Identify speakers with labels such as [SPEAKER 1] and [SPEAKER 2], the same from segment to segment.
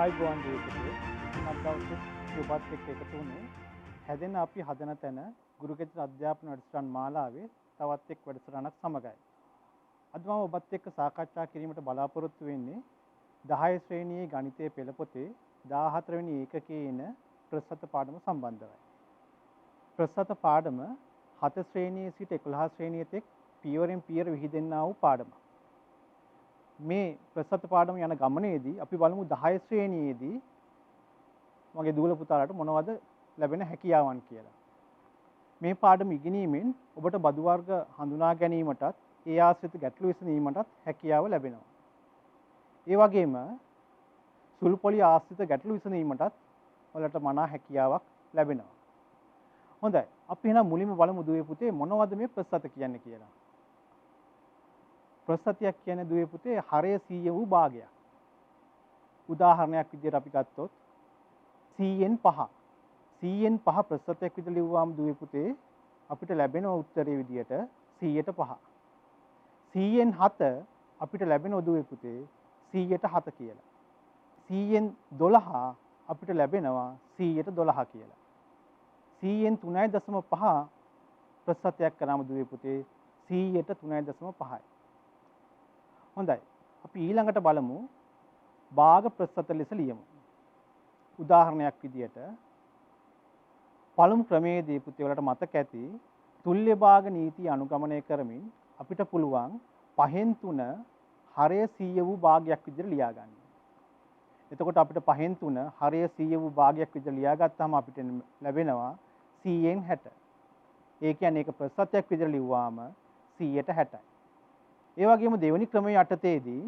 [SPEAKER 1] ආයිබෝන් දීපිතේ අද දවසේ ඔබත් එක්ක එකතු වුණේ හැදෙන අපි හදන තැන ගුරුගෙදර අධ්‍යාපන වැඩසටහන් මාලාවේ තවත් එක් වැඩසටහනක් සමගයි. අද මම ඔබත් එක්ක සාකච්ඡා කිරීමට බලාපොරොත්තු වෙන්නේ 10 ශ්‍රේණියේ ගණිතයේ පෙළ පොතේ 14 වෙනි ඒකකයේ එන ප්‍රසත පාඩම සම්බන්ධවයි. ප්‍රසත පාඩම 7 ශ්‍රේණියේ සිට 11 ශ්‍රේණිය තෙක් පියවරෙන් පියවර විහිදෙන්නා වූ පාඩමක්. මේ ප්‍රසත පාඩම යන ගමනේදී අපි බලමු 10 ශ්‍රේණියේදී මගේ දූල පුතාලාට මොනවද ලැබෙන හැකියාවන් කියලා. මේ පාඩම ඉගෙනීමෙන් ඔබට බදු වර්ග හඳුනා ගැනීමටත් ඒ ආශ්‍රිත ගැටලු විසඳීමටත් හැකියාව ලැබෙනවා. ඒ වගේම සුළු පොලි ආශ්‍රිත ගැටලු විසඳීමටත් ඔයාලට මනා හැකියාවක් ලැබෙනවා. හොඳයි. අපි එහෙනම් මුලින්ම බලමු දුවේ පුතේ මොනවද මේ ප්‍රසත කියන්නේ කියලා. ප්‍රසතියක් කියන්නේ දුවේ පුතේ හරය 100 වූ භාගයක්. උදාහරණයක් විදිහට අපි ගත්තොත් 100න් 5. 100න් 5 ප්‍රසතයක් විදිහට ලිව්වාම දුවේ පුතේ අපිට ලැබෙන උත්තරේ විදිහට 100ට 5. 100න් 7 අපිට ලැබෙන දුවේ පුතේ 100ට 7 කියලා. 100න් 12 අපිට ලැබෙනවා 100ට 12 කියලා. 100න් 3.5 ප්‍රසතයක් කරාම දුවේ පුතේ 100ට 3.5යි. හොඳයි. අපි ඊළඟට බලමු භාග ප්‍රසත ලෙස ලියමු. උදාහරණයක් විදියට පළමු ක්‍රමයේදී පුතේ වලට මතක ඇති තුල්්‍ය භාග නීතිය අනුගමනය කරමින් අපිට පුළුවන් 5න් 3 හරය 100 වූ භාගයක් විදියට ලියා ගන්න. එතකොට අපිට 5න් 3 හරය 100 වූ භාගයක් විදියට ලියාගත්තාම අපිට ලැබෙනවා 100න් 60. ඒ කියන්නේ ඒක ප්‍රසතයක් විදියට ලිව්වාම 100ට 60යි. ඒ වගේම දෙවෙනි ක්‍රමයේ යටතේදී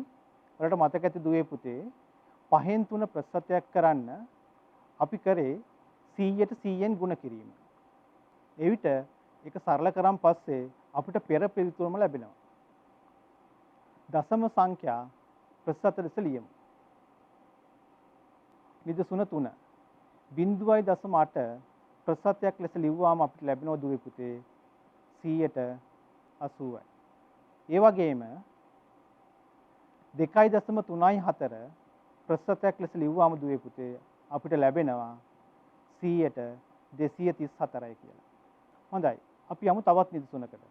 [SPEAKER 1] වලට මතක ඇති දුවේ පුතේ 5න් 3 ප්‍රසතයක් කරන්න අපි කරේ 100ට 100න් ගුණ කිරීම. එවිට ඒක සරල කරන් පස්සේ අපිට පෙර පිළිතුරම ලැබෙනවා. දශම සංඛ්‍යා ප්‍රසත ලෙස ලියමු. නිදසුන 3 0.8 ප්‍රසතයක් ලෙස ලිව්වාම අපිට ලැබෙනවා දුවේ පුතේ 100ට 80යි. ඒ වගේම 2.34 ප්‍රසතයක් ලෙස ලිව්වාම දුවේ පුතේ අපිට ලැබෙනවා 100ට 234යි කියලා. හොඳයි. අපි යමු තවත් නිදසුනකට.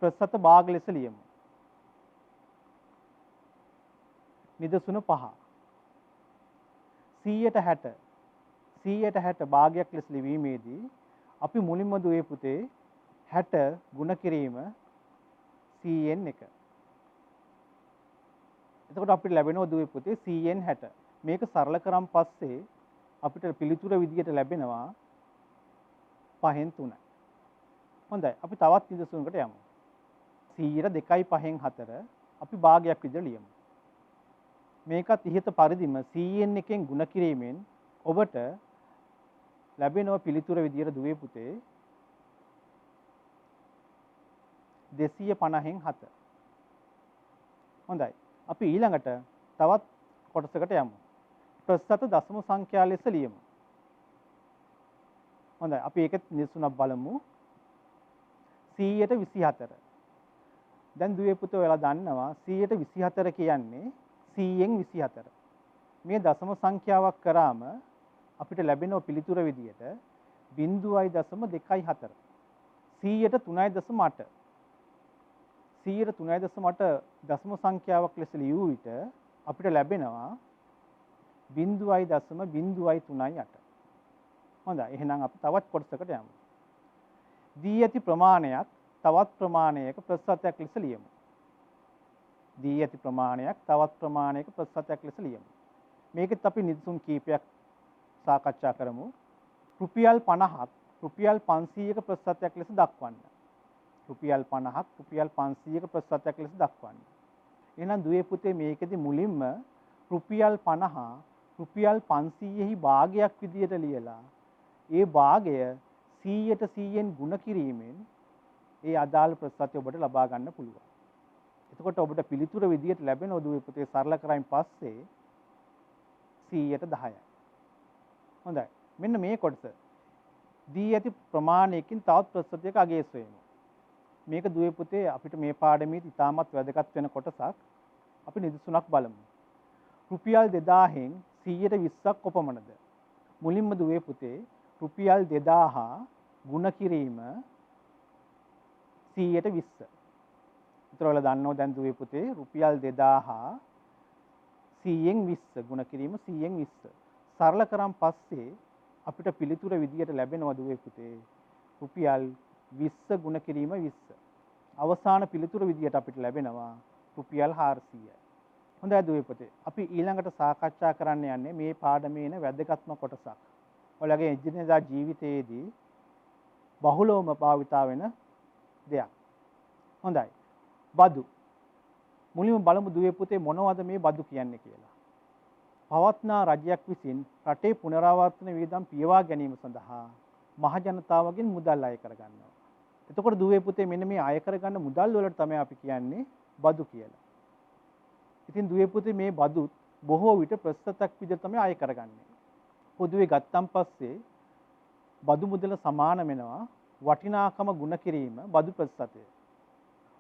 [SPEAKER 1] ප්‍රසත භාග ලෙස ලියමු. නිදසුන 5 100ට 60 භාගයක් ලෙස ලිවීමේදී අපි මුලින්ම දුවේ පුතේ 60 ගුණ කිරීම 100න් 1. එතකොට අපිට ලැබෙනවා දුවේ පුතේ 100න් 60. මේක සරල කරන් පස්සේ අපිට පිළිතුර විදියට ලැබෙනවා 5න් 3යි. හොඳයි. අපි තවත් නිදසුනකට යමු. 100ට 2.5න් 4 අපි භාගයක් විදියට ලියමු. මේකත් ඉහත පරිදිම 100න් 1න් ගුණ කිරීමෙන් ඔබට ලැබෙනවා පිළිතුර විදියට දුවේ පුතේ 250න් 7. හොඳයි. අපි ඊළඟට තවත් කොටසකට යමු. ප්‍රසත දශම සංඛ්‍යා ලෙස ලියමු. හොඳයි. අපි ඒකත් නිදසුනක් බලමු. 100ට 24. දැන් දුවේ පුතේ ඔයාලා දන්නවා 100ට 24 කියන්නේ 100න් 24. මේ දශම සංඛ්‍යාවක් කරාම අපිට ලැබෙන පිළිතුර විදියට 0.24. 100ට 3.8. 100ට 3.8 දශම සංඛ්‍යාවක් ලෙස ලියූ විට අපිට ලැබෙනවා 0.038. හොඳයි. එහෙනම් අපි තවත් කොටසකට යමු. දී ඇති ප්‍රමාණයක් තවත් ප්‍රමාණයක ප්‍රසතයක් ලෙස ලියමු. දී ඇති ප්‍රමාණයක් තවත් ප්‍රමාණයක ප්‍රසතයක් ලෙස ලියමු. මේකෙත් අපි නිදසුන් කීපයක් සාකච්ඡා කරමු. රුපියල් 50ක් රුපියල් 500ක ප්‍රසතයක් ලෙස දක්වන්න. රුපියල් 50ක් රුපියල් 500ක ප්‍රසතයක් ලෙස දක්වන්න. එහෙනම් දුවේ පුතේ මේකෙදි මුලින්ම රුපියල් 50 රුපියල් 500හි භාගයක් විදියට ලියලා ඒ භාගය 100ට 100න් ගුණ කිරීමෙන් ඒ අදාළ ප්‍රසතය ඔබට ලබා ගන්න පුළුවන්. එතකොට ඔබට පිළිතුර විදියට ලැබෙන දුවේ පුතේ සරල කරයින් පස්සේ 100ට 10යි. හොඳයි. මෙන්න මේ කොටස දී ඇති ප්‍රමාණයකින් තවත් ප්‍රසතයක අගය සොයමු. මේක දුවේ පුතේ අපිට මේ පාඩමේ ඉතාමත් වැදගත් වෙන කොටසක්. අපි නිදසුනක් බලමු. රුපියල් 2000න් 120ක් කොපමණද? මුලින්ම දුවේ පුතේ රුපියල් 2000 ගුණ කිරීම 120. ඒතර ඔයාලා දන්නව දැන් දුවේ පුතේ රුපියල් 2000 100න් 20 ගුණ කිරීම 100න් 20. සරල කරන් පස්සේ අපිට පිළිතුර විදියට ලැබෙනවා දුවේ පුතේ රුපියල් 20 ගුණ කිරීම 20. අවසාන පිළිතුර විදියට අපිට ලැබෙනවා රුපියල් 400යි. හොඳයි දුවේ පුතේ. අපි ඊළඟට සාකච්ඡා කරන්න යන්නේ මේ පාඩමේ එන වැදගත්ම කොටසක්. ඔයාලගේ එදිනෙදා ජීවිතයේදී බහුලවම භාවිතා වෙන දෙයක්. හොඳයි. බදු. මුලින්ම බලමු දුවේ පුතේ මොනවද මේ බදු කියන්නේ කියලා. පවත්නා රජයක් විසින් රටේ පුනරාවර්තන වියදම් පියවා ගැනීම සඳහා මහ ජනතාවගෙන් මුදල් අය කරගන්නවා. එතකොට දුවේ පුතේ මෙන්න මේ අය කරගන්න මුදල් වලට තමයි අපි කියන්නේ බදු කියලා. ඉතින් දුවේ පුතේ මේ බදුත් බොහෝ විට ප්‍රතිශතයක් විදිහට තමයි අය කරගන්නේ. පොදුවේ ගත්තන් පස්සේ බදු මුදල සමාන වෙනවා වටිනාකම ගුණ කිරීම බදු ප්‍රතිශතය.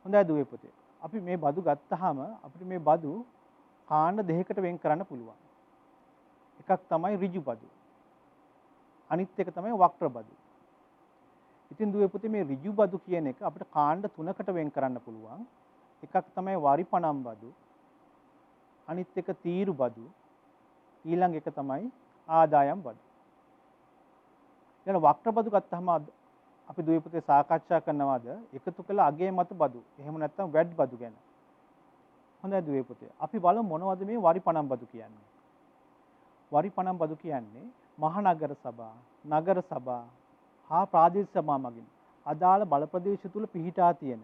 [SPEAKER 1] හොඳයි දුවේ පුතේ. අපි මේ බදු ගත්තාම අපිට මේ බදු කාණ්ඩ දෙකකට වෙන් කරන්න පුළුවන්. එකක් තමයි ඍජු බදු. අනිත් එක තමයි වක්‍ර බදු. ඉතින් දුවේ පුතේ මේ ඍජු බදු කියන එක අපිට කාණ්ඩ තුනකට වෙන් කරන්න පුළුවන්. එකක් තමයි වරිපණම් බදු. අනිත් එක තීරු බදු. ඊළඟ එක තමයි ආදායම් බදු. දැන් වක්‍ර බදු ගත්තාම අපි දුවේ පුතේ සාකච්ඡා කරනවාද එකතු කළ අගේ මත බදු. එහෙම නැත්නම් වැඩ් බදු ගැන. හොඳයි දුවේ පුතේ. අපි බලමු මොනවද මේ වරිපණම් බදු කියන්නේ. වරිපණම් බදු කියන්නේ මහනගර සභා, නගර සභා හා ප්‍රාදේශීය සභා මගින් අදාළ බල ප්‍රදේශ තුල පිහිටා තියෙන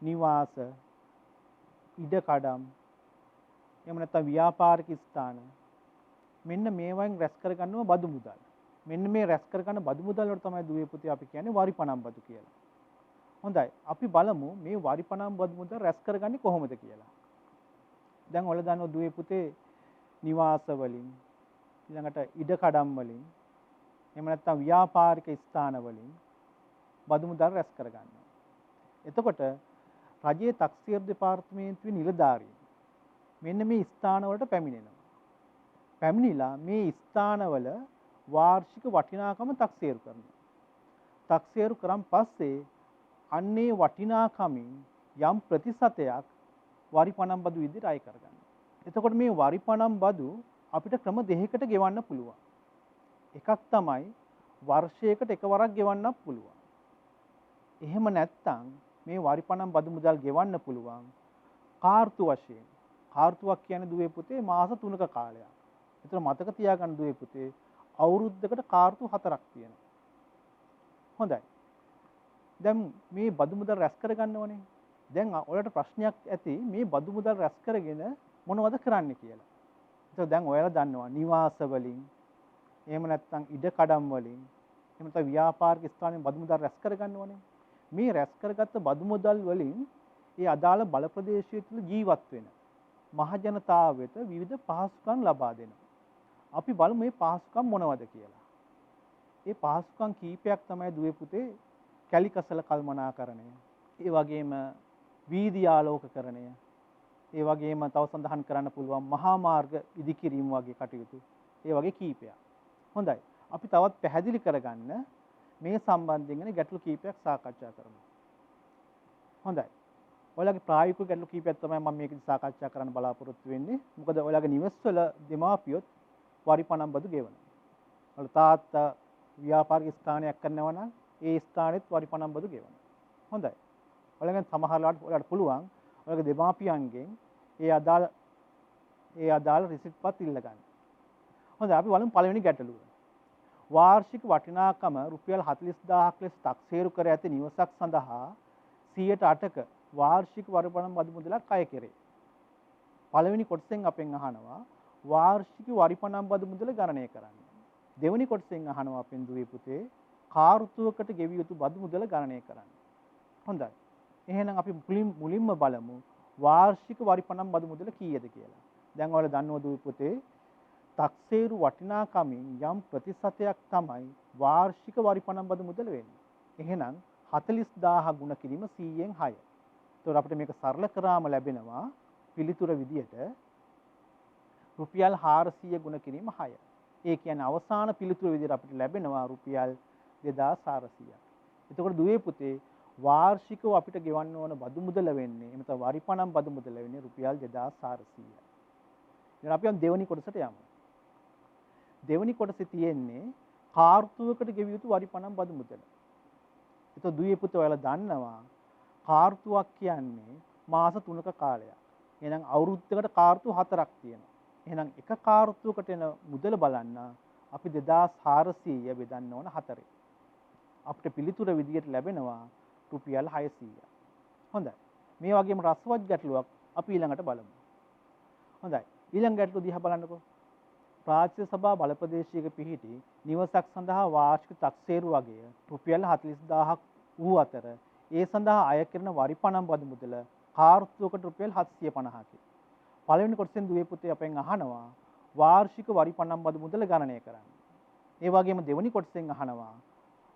[SPEAKER 1] නිවාස, ඉඩකඩම්, එහෙම නැත්නම් ව්‍යාපාරික ස්ථාන මෙන්න මේවෙන් රැස් කරගන්නවා බදු මුදල්. මෙන්න මේ රැස් කරගන්න බදු මුදල් වලට තමයි දුවේ පුතේ අපි කියන්නේ වරිපණම් බදු කියලා. හොඳයි. අපි බලමු මේ වරිපණම් බදු මුදල් රැස් කරගන්නේ කොහොමද කියලා. දැන් ඔයාලා දන්නවා දුවේ පුතේ නිවාස වලින් ඊළඟට ඉඩකඩම් වලින් එහෙම නැත්නම් ව්‍යාපාරික ස්ථාන වලින් බදු මුදල් රැස් කරගන්නවා. එතකොට රජයේ තක්සේරු දෙපාර්තමේන්තුවේ නිලධාරීන් මෙන්න මේ ස්ථාන වලට පැමිණෙනවා. පැමිණිලා මේ ස්ථානවල වාර්ෂික වටිනාකම තක්සේරු කරනවා. තක්සේරු කරන් පස්සේ අන්නේ වටිනාකමින් යම් ප්‍රතිශතයක් වරිපණම් බදු විදිහට අය කරගන්නවා. එතකොට මේ වරිපණම් බදු අපිට ක්‍රම දෙකකට ගෙවන්න පුළුවන්. එකක් තමයි වර්ෂයකට එකවරක් ගෙවන්නත් පුළුවන්. එහෙම නැත්නම් මේ වරිපණම් බදු මුදල් ගෙවන්න පුළුවන් කාර්තු වශයෙන්. කාර්තුවක් කියන්නේ දුවේ පුතේ මාස 3ක කාලයක්. ඒතර මතක තියාගන්න දුවේ පුතේ අවුරුද්දකට කාර්තු 4ක් තියෙනවා. හොඳයි. දැන් මේ බදු මුදල් රැස් කරගන්නවනේ. දැන් ඔයාලට ප්‍රශ්නයක් ඇති මේ බදු මුදල් රැස් කරගෙන මොනවද කරන්න කියලා. ඒතර දැන් ඔයාලා දන්නවා නිවාස වලින් එහෙම නැත්නම් ඉඩකඩම් වලින් එහෙම නැත්නම් ව්‍යාපාරික ස්ථානයෙන් බදු මුදල් රැස් කරගන්නවනේ. මේ රැස් කරගත්ත බදු මුදල් වලින් ඒ අදාළ බල ප්‍රදේශය තුළ ජීවත් වෙන මහ ජනතාව වෙත විවිධ පහසුකම් ලබා දෙනවා. අපි බලමු මේ පහසුකම් මොනවද කියලා. මේ පහසුකම් කීපයක් තමයි දුවේ පුතේ කැලිකසල කල්මනාකරණය, ඒ වගේම වීදි ආලෝකකරණය, ඒ වගේම තව සඳහන් කරන්න පුළුවන් මහා මාර්ග ඉදිකිරීම වගේ කටයුතු. ඒ වගේ කීපයක්. හොඳයි. අපි තවත් පැහැදිලි කරගන්න මේ සම්බන්ධයෙන් ගැටලු කීපයක් සාකච්ඡා කරමු. හොඳයි. ඔයාලගේ ප්‍රායෝගික ගැටලු කීපයක් තමයි මම මේකදී සාකච්ඡා කරන්න බලාපොරොත්තු වෙන්නේ. මොකද ඔයාලගේ නිවෙස්වල දෙමාපියොත් වරිපණම් බදු ගෙවනවා. ඔයාලා තාත්තා ව්‍යාපාරික ස්ථානයක් කරනවා නම් ඒ ස්ථානෙත් වරිපණම් බදු ගෙවනවා. හොඳයි. ඔයාලගෙන් සමහරලාට ඔයාලට පුළුවන් ඔයාලගේ දෙමාපියන්ගෙන් ඒ අදාළ රිසිට් පත් ඉල්ල ගන්න. හොඳයි. අපි බලමු පළවෙනි ගැටලුව. වාර්ෂික වටිනාකම රුපියල් 40000ක් ලෙස තක්සේරු කර ඇති නිවසක් සඳහා 108ක වාර්ෂික වරිපණම් බදු මුදලක් අය කෙරේ. පළවෙනි කොටසෙන් අපෙන් අහනවා වාර්ෂික වරිපණම් බදු මුදල ගණනය කරන්න. දෙවෙනි කොටසෙන් අහනවා අපෙන් දුවේ පුතේ කාර්තුවකට ගෙවිය යුතු බදු මුදල ගණනය කරන්න. හොඳයි. එහෙනම් අපි මුලින්ම බලමු වාර්ෂික වරිපණම් බදු මුදල කීයද කියලා. දැන් ඔයාලා දන්නවද දුවේ පුතේ තක්සේරු වටිනාකමින් යම් ප්‍රතිශතයක් තමයි වාර්ෂික වරිපණම් බදු මුදල වෙන්නේ. එහෙනම් 40000 ගුණ කිරීම 100න් 6. ඒතකොට අපිට මේක සරල කරාම ලැබෙනවා පිළිතුර විදියට රුපියල් 400 ගුණ කිරීම 6. ඒ කියන්නේ අවසාන පිළිතුර විදිහට අපිට ලැබෙනවා රුපියල් 2400ක්. එතකොට දුවේ පුතේ වාර්ෂිකව අපිට ගෙවන්න ඕන බදු මුදල වෙන්නේ එහෙම නැත්නම් වරිපණම් බදු මුදල වෙන්නේ රුපියල් 2400යි. දැන් අපි දෙවෙනි කොටසට යමු. දෙවෙනි කොටසේ තියෙන්නේ කාර්තුවකට ගෙවිය යුතු වරිපණම් බදු මුදල. එතකොට දුවේ පුතේ ඔයාලා දන්නවා කාර්තුවක් කියන්නේ මාස 3ක කාලයක්. එහෙනම් අවුරුද්දකට කාර්තු 4ක් තියෙනවා. එහෙනම් එක කාර්තුවකට එන මුදල බලන්න අපි 2400 බෙදන්න ඕන 4. අපිට පිළිතුර විදියට ලැබෙනවා රුපියල් 600. හොඳයි. මේ වගේම රසවත් ගැටලුවක් අපි ඊළඟට බලමු. හොඳයි. ඊළඟ ගැටලුව දිහා බලන්නකෝ. ප්‍රාදේශීය සභා බල ප්‍රදේශයක පිහිටි නිවසක් සඳහා වාර්ෂික තක්සේරු වගය රුපියල් 40000ක් වූ අතර ඒ සඳහා අය කරන වරිපණම් බදු මුදල කාර්තුවකට රුපියල් 750කි. පළවෙනි කොටසෙන් දුවේ පුතේ අපෙන් අහනවා වාර්ෂික වරිපණම් බදු මුදල ගණනය කරන්න. ඒ වගේම දෙවෙනි කොටසෙන් අහනවා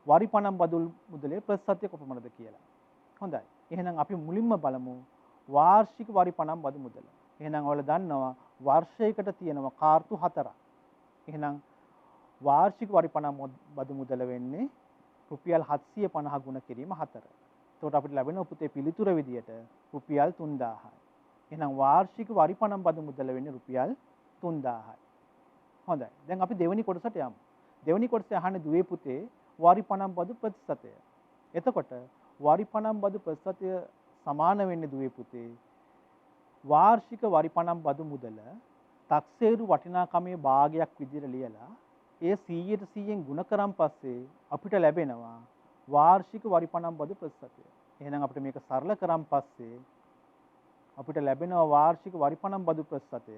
[SPEAKER 1] වරිපණම් බදු මුදලේ ප්‍රතිශතය කොපමණද කියලා. හොඳයි. එහෙනම් අපි මුලින්ම බලමු වාර්ෂික වරිපණම් බදු මුදල. එහෙනම් ඔයාලා දන්නවා වර්ෂයකට තියෙනවා කාර්තු 4ක්. එහෙනම් වාර්ෂික වරිපණම් බදු මුදල වෙන්නේ රුපියල් 750 ගුණ කිරීම 4. එතකොට අපිට ලැබෙන පුතේ පිළිතුර විදියට රුපියල් 3000යි. එහෙනම් වාර්ෂික වරිපණම් බදු මුදල වෙන්නේ රුපියල් 3000යි. හොඳයි. දැන් අපි දෙවෙනි කොටසට යමු. දෙවෙනි කොටසේ අහන්නේ දුවේ පුතේ වරිපණම් බදු ප්‍රතිශතය. එතකොට වරිපණම් බදු ප්‍රතිශතය සමාන වෙන්නේ දුවේ පුතේ වාර්ෂික වරිපණම් බදු මුදල තක්සේරු වටිනාකමේ භාගයක් විදිහට ලියලා ඒ 100%න් ගුණ කරන් පස්සේ අපිට ලැබෙනවා වාර්ෂික වරිපණම් බදු ප්‍රතිශතය. එහෙනම් අපිට මේක සරල කරන් පස්සේ අපිට ලැබෙනවා වාර්ෂික වරිපණම් බදු ප්‍රතිශතය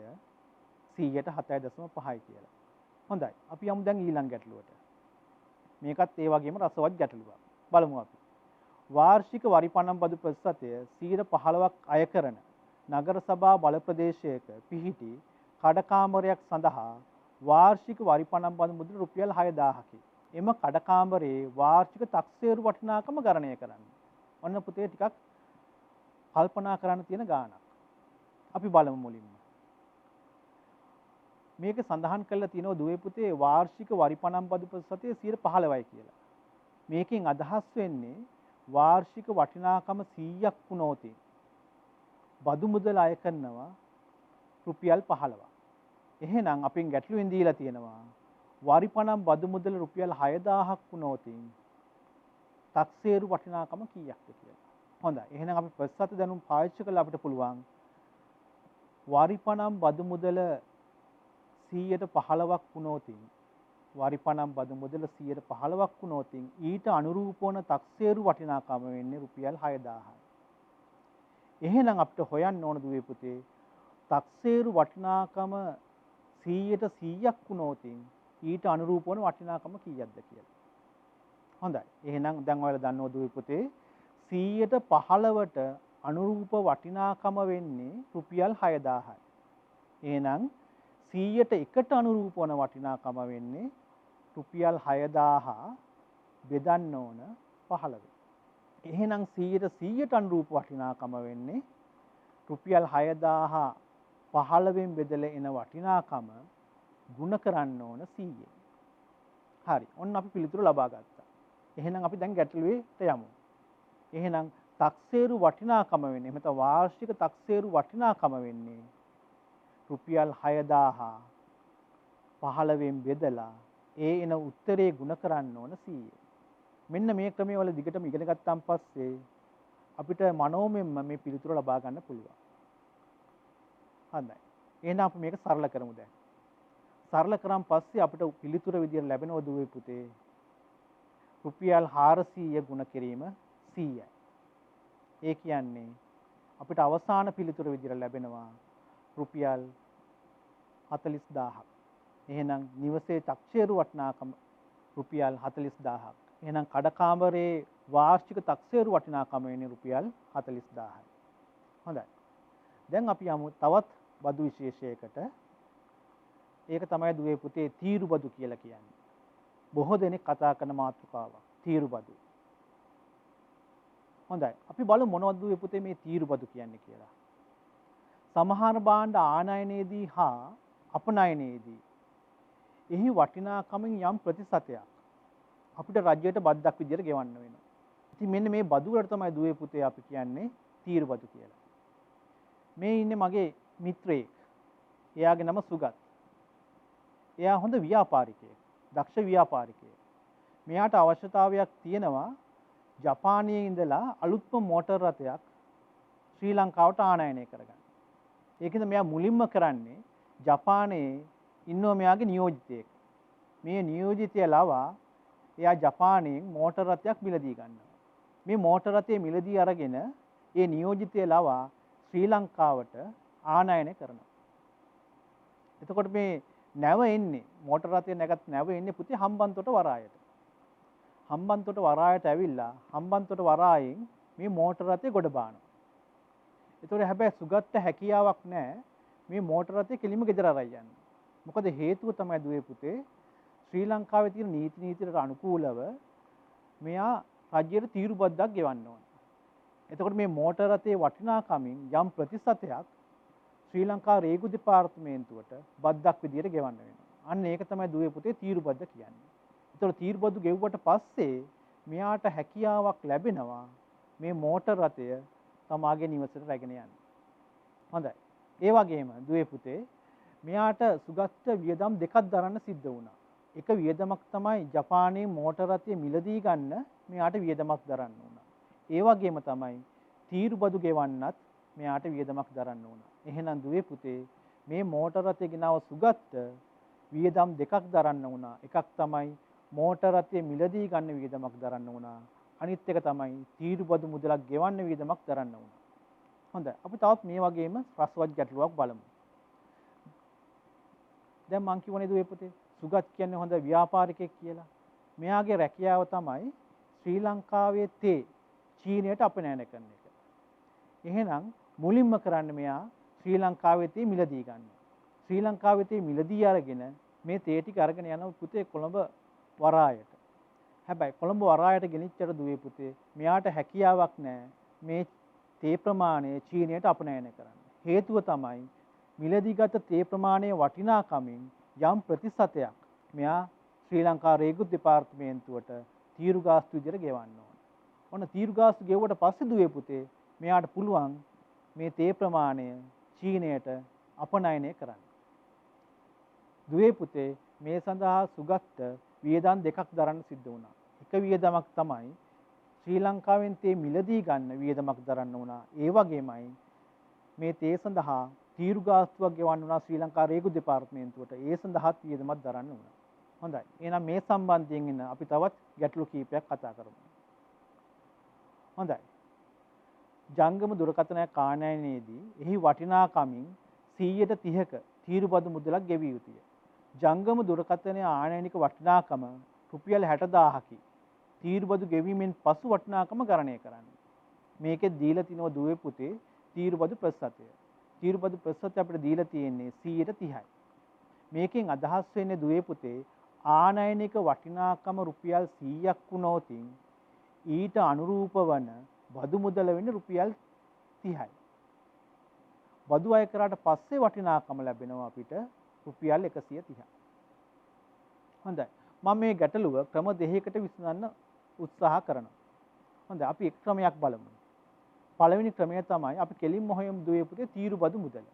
[SPEAKER 1] 7.5යි කියලා. හොඳයි. අපි යමු දැන් ඊළඟ ගැටලුවට. මේකත් ඒ වගේම රසවත් ගැටලුවක්. බලමු අපි. වාර්ෂික වරිපණම් බදු ප්‍රතිශතය 15ක් අය කරන නගර සභා බල ප්‍රදේශයක පිහිටි කඩකාමරයක් සඳහා වාර්ෂික වරිපණම් බදු මුදල රුපියල් 6000කි. එම කඩකාමරයේ වාර්ෂික තක්සේරු වටිනාකම ගණනය කරන්න. ඔන්න පුතේ ටිකක් කල්පනා කරන්න තියෙන ගාණක්. අපි බලමු මුලින්ම. මේක සඳහන් කරලා තියෙනවා දුවේ පුතේ වාර්ෂික වරිපණම් බදු ප්‍රතිශතය 15යි කියලා. මේකෙන් අදහස් වෙන්නේ වාර්ෂික වටිනාකම 100ක් වුණොත් බදු මුදල අය කරනවා රුපියල් 15ක්. එහෙනම් අපෙන් ගැටලුවෙන් දීලා තියෙනවා වරිපණම් බදු මුදල රුපියල් 6000ක් වුණොත් තක්සේරු වටිනාකම කීයක්ද කියලා. හොඳයි. එහෙනම් අපි ප්‍රතිශත දැනුම් පාවිච්චි කරලා අපිට පුළුවන් වරිපණම් බදු මුදල 115ක් වුණොත් වරිපණම් බදු මුදල 115ක් වුණොත් ඊට අනුරූප වන තක්සේරු වටිනාකම වෙන්නේ රුපියල් 6000යි. එහෙනම් අපිට හොයන්න ඕන දුවේ පුතේ තක්සේරු වටිනාකම 100ක් වුණොත් ඊට අනුරූප වන වටිනාකම කීයක්ද කියලා. හොඳයි. එහෙනම් දැන් ඔයාලා දන්නවා දුවේ පුතේ 115ට අනුරූප වටිනාකම වෙන්නේ රුපියල් 6000යි. එහෙනම් 100ට එකට අනුරූප වන වටිනාකම වෙන්නේ රුපියල් 6000 බෙදන්න ඕන 15. එහෙනම් 100ට අනුරූප වටිනාකම වෙන්නේ රුපියල් 6000 15න් බෙදලා එන වටිනාකම ගුණ කරන්න ඕන 100ෙන්. හරි. ඔන්න අපි පිළිතුරු ලබා ගත්තා. එහෙනම් අපි දැන් ගැටලුවේට යමු. එහෙනම් තක්සේරු වටිනාකම වෙන්නේ එහෙනම් වාර්ෂික තක්සේරු වටිනාකම වෙන්නේ රුපියල් 6000 15න් බෙදලා ඒ එන උත්තරේ ගුණ කරන්න ඕන 100. මෙන්න මේ ක්‍රමයේ වල දිගටම ඉගෙන ගත්තාන් පස්සේ අපිට මනෝමයෙන්ම මේ පිළිතුර ලබා ගන්න පුළුවන්. හොඳයි. එහෙනම් අපි මේක සරල කරමු දැන්. සරල කරාන් පස්සේ අපිට පිළිතුර විදියට ලැබෙනවා දුවේ පුතේ රුපියල් 400 ගුණ කිරීම 100යි. ඒ කියන්නේ අපිට අවසාන පිළිතුර විදියට ලැබෙනවා රුපියල් 40000ක්. එහෙනම් නිවසේ තක්සේරු වටිනාකම රුපියල් 40000ක්. එහෙනම් කඩකාමරේ වාර්ෂික තක්සේරු වටිනාකම වෙන්නේ රුපියල් 40000යි. හොඳයි. දැන් අපි යමු තවත් බදු විශේෂයකට. ඒක තමයි දුවේ පුතේ තීරු බදු කියලා කියන්නේ. බොහෝ දෙනෙක් කතා කරන මාතෘකාවක් තීරු බදු. හොඳයි. අපි බලමු මොනවද දුවේ පුතේ මේ තීරු බදු කියන්නේ කියලා. සමහර භාණ්ඩ ආනයනයේදී හා අපනයනයේදී එහි වටිනාකමින් යම් ප්‍රතිශතයක් අපිට රජයට බද්දක් විදියට ගෙවන්න වෙනවා. ඉතින් මෙන්න මේ බදු වලට තමයි දුවේ පුතේ අපි කියන්නේ තීරු බදු කියලා. මේ ඉන්නේ මගේ මිත්‍රයෙක්. එයාගේ නම සුගත්. එයා හොඳ ව්‍යාපාරිකයෙක්. දක්ෂ ව්‍යාපාරිකයෙක්. මෙයාට අවශ්‍යතාවයක් තියෙනවා ජපානයේ ඉඳලා අලුත්ම මෝටර් රථයක් ශ්‍රී ලංකාවට ආනයනය කරගන්න. ඒකෙන්ද මෙයා මුලින්ම කරන්නේ ජපානයේ ඉන්නව මෙයාගේ නියෝජිතයෙක්. මේ නියෝජිතය ලවා එයා ජපානයෙන් මෝටර් රථයක් මිලදී ගන්නවා. මේ මෝටර් රථය මිලදී අරගෙන ඒ නියෝජිතය ලවා ශ්‍රී ලංකාවට ආනයනය කරනවා. එතකොට මේ නැව එන්නේ මෝටර් රථය නැගත් නැව එන්නේ පුතේ හම්බන්තොට වරායට. හම්බන්තොට වරායට ඇවිල්ලා හම්බන්තොට වරායෙන් මේ මෝටර් රථය ගොඩ බානවා. ඒතකොට හැබැයි සුගත්ට හැකියාවක් නැහැ මේ මෝටර් රථය කෙලිම ගෙදර අරයි යන්න. මොකද හේතුව තමයි දුවේ පුතේ ශ්‍රී ලංකාවේ තියෙන නීතියට අනුකූලව මෙයා රජයට තීරු බද්දක් ගෙවන්න ඕන. එතකොට මේ මෝටර් රථයේ වටිනාකමින් යම් ප්‍රතිශතයක් ශ්‍රී ලංකා රේගු දෙපාර්තමේන්තුවට බද්දක් විදියට ගෙවන්න වෙනවා. අන්න ඒක තමයි දුවේ පුතේ තීරු බද්ද කියන්නේ. එතකොට තීරු බද්ද ගෙවුවට පස්සේ මෙයාට හැකියාවක් ලැබෙනවා මේ මෝටර් රථය තමාගේ නිවසට රැගෙන යන්න. හොඳයි. ඒ වගේම දුවේ පුතේ මෙයාට සුගත වියදම් දෙකක් දරන්න සිද්ධ වුණා. එක වියදමක් තමයි ජපානයේ මෝටර් රථය මිලදී ගන්න මෙයාට වියදමක් දරන්න වුණා. ඒ වගේම තමයි තීරු බදු ගෙවන්නත් මෙයාට වියදමක් දරන්න වුණා. එහෙනම් දුවේ පුතේ මේ මෝටර් රථය ගෙනව සුගත වියදම් දෙකක් දරන්න වුණා. එකක් තමයි මෝටර් රථය මිලදී ගන්න වියදමක් දරන්න වුණා. අනිත් එක තමයි තීරු බදු මුදලක් ගෙවන්න වියදමක් දරන්න වුණා. හොඳයි. අපි තවත් මේ වගේම රසවත් ගැටලුවක් බලමු. දැන් මං කියවනේ දුවේ පුතේ සුගත් කියන්නේ හොඳ ව්‍යාපාරිකයෙක් කියලා. මෙයාගේ රැකියාව තමයි ශ්‍රී ලංකාවේ තේ චීනයට අපනයන කරන එක. එහෙනම් මුලින්ම කරන්න මෙයා ශ්‍රී ලංකාවේ තේ මිලදී ගන්නවා. ශ්‍රී ලංකාවේ තේ මිලදී අරගෙන මේ තේ ටික අරගෙන යනවා පුතේ කොළඹ වරායට. හැබැයි කොළඹ වරායට ගෙනිච්චට දුවේ පුතේ මෙයාට හැකියාවක් නැහැ මේ තේ ප්‍රමාණය චීනයට අපනයන කරන්න. හේතුව තමයි මිලදීගත තේ ප්‍රමාණයේ වටිනාකමින් යම් ප්‍රතිශතයක් මෙයා ශ්‍රී ලංකා රේගු දෙපාර්තමේන්තුවට තීරු ගාස්තු විදිහට ගෙවන්න ඕන. ඔන්න තීරු ගාස්තු ගෙවුවට පස්සේ දුවේ පුතේ මෙයාට පුළුවන් මේ තේ ප්‍රමාණය චීනයට අපනයනය කරන්න. දුවේ පුතේ මේ සඳහා සුගත වියදම් දෙකක් දරන්න සිද්ධ වුණා. එක වියදමක් තමයි ශ්‍රී ලංකාවෙන් තේ මිලදී ගන්න වියදමක් දරන්න වුණා. ඒ වගේමයි මේ තේ සඳහා තීරු ගාස්තුවක් ගෙවන්න වුණා ශ්‍රී ලංකා රේගු දෙපාර්තමේන්තුවට. ඒ සඳහාත් වියදමක් දරන්න වුණා. හොඳයි. එහෙනම් මේ සම්බන්ධයෙන් ඉන්න අපි තවත් ගැටලු කීපයක් කතා කරමු. හොඳයි. ජංගම දුරකථනයක් ආනයනයේදී එහි වටිනාකමින් 130ක තීරු බදු මුදලක් ගෙවිය යුතුය. ජංගම දුරකථනයේ ආනයනික වටිනාකම රුපියල් 60000කි. තීරු බදු ගෙවීමෙන් පසු වටිනාකම ගණනය කරන්න. මේකේ දීලා තිනවා දුවේ පුතේ තීරු බදු ප්‍රතිශතය. තීරු බදු ප්‍රතිශතය අපිට දීලා තියෙන්නේ 130යි. මේකෙන් අදහස් වෙන්නේ දුවේ පුතේ ආනයනික වටිනාකම රුපියල් 100ක් වුණොත් ඊට අනුරූප වන බදු මුදල වෙන්නේ රුපියල් 30යි. බදු අය කරාට පස්සේ වටිනාකම ලැබෙනවා අපිට රුපියල් 130යි. හොඳයි. මම මේ ගැටලුව ක්‍රම දෙකකට විසඳන්න උත්සාහ කරනවා. හොඳයි. අපි එක් ක්‍රමයක් බලමු. පළවෙනි ක්‍රමය තමයි අපි කෙලින්ම හොයමු දුවේ පුතේ තීරු බදු මුදල.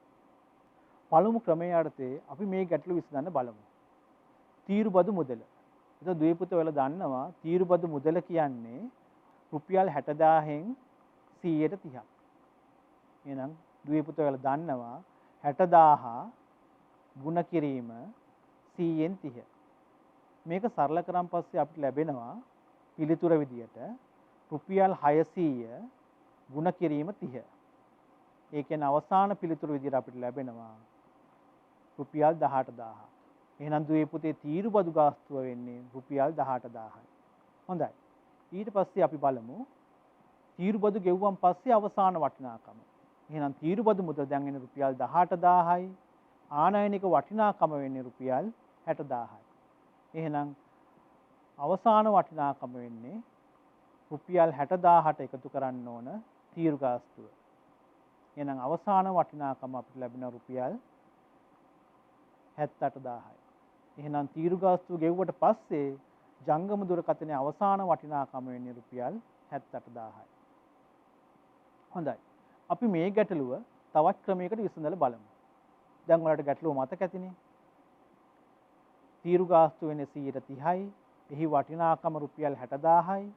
[SPEAKER 1] පළමු ක්‍රමයේ යටතේ අපි මේ ගැටලුව විසඳන්න බලමු. තීරු බදු මුදල. එතකොට දුවේ පුතේ ඔයාලා දන්නවා තීරු බදු මුදල කියන්නේ රුපියල් 60000න් 130ක්. එහෙනම් දුවේ පුතේ ඔයාලා දන්නවා 60000 ගුණ කිරීම 100න් 30. මේක සරල කරන් පස්සේ අපිට ලැබෙනවා පිළිතුර විදියට රුපියල් 600 ගුණ කිරීම 30. ඒ කියන්නේ අවසාන පිළිතුර විදියට අපිට ලැබෙනවා රුපියල් 18000. එහෙනම් දුවේ පුතේ තීරු බදු ගාස්තුව වෙන්නේ රුපියල් 18000යි. හොඳයි. ඊට පස්සේ අපි බලමු තීරු බදු ගෙවුවන් පස්සේ අවසාන වටිනාකම. එහෙනම් තීරු බදු මුදල දැන් එන්නේ රුපියල් 18000යි. ආනයනික වටිනාකම වෙන්නේ රුපියල් 60000යි. එහෙනම් අවසාන වටිනාකම වෙන්නේ රුපියල් 60000ට එකතු කරන්න ඕන තීරු ගාස්තුව. එහෙනම් අවසාන වටිනාකම අපිට ලැබෙන රුපියල් 78000යි. එහෙනම් තීරු ගාස්තුව ගෙවුවට පස්සේ ජංගම දුරකථනයේ අවසාන වටිනාකම වෙන්නේ රුපියල් 78000යි. හොඳයි. අපි මේ ගැටලුව තවත් ක්‍රමයකට විසඳලා බලමු. දැන් ඔයාලට ගැටලුව මතක ඇතිනේ. තීරු ගාස්තු වෙන්නේ 130යි. එහි වටිනාකම රුපියල් 60000යි.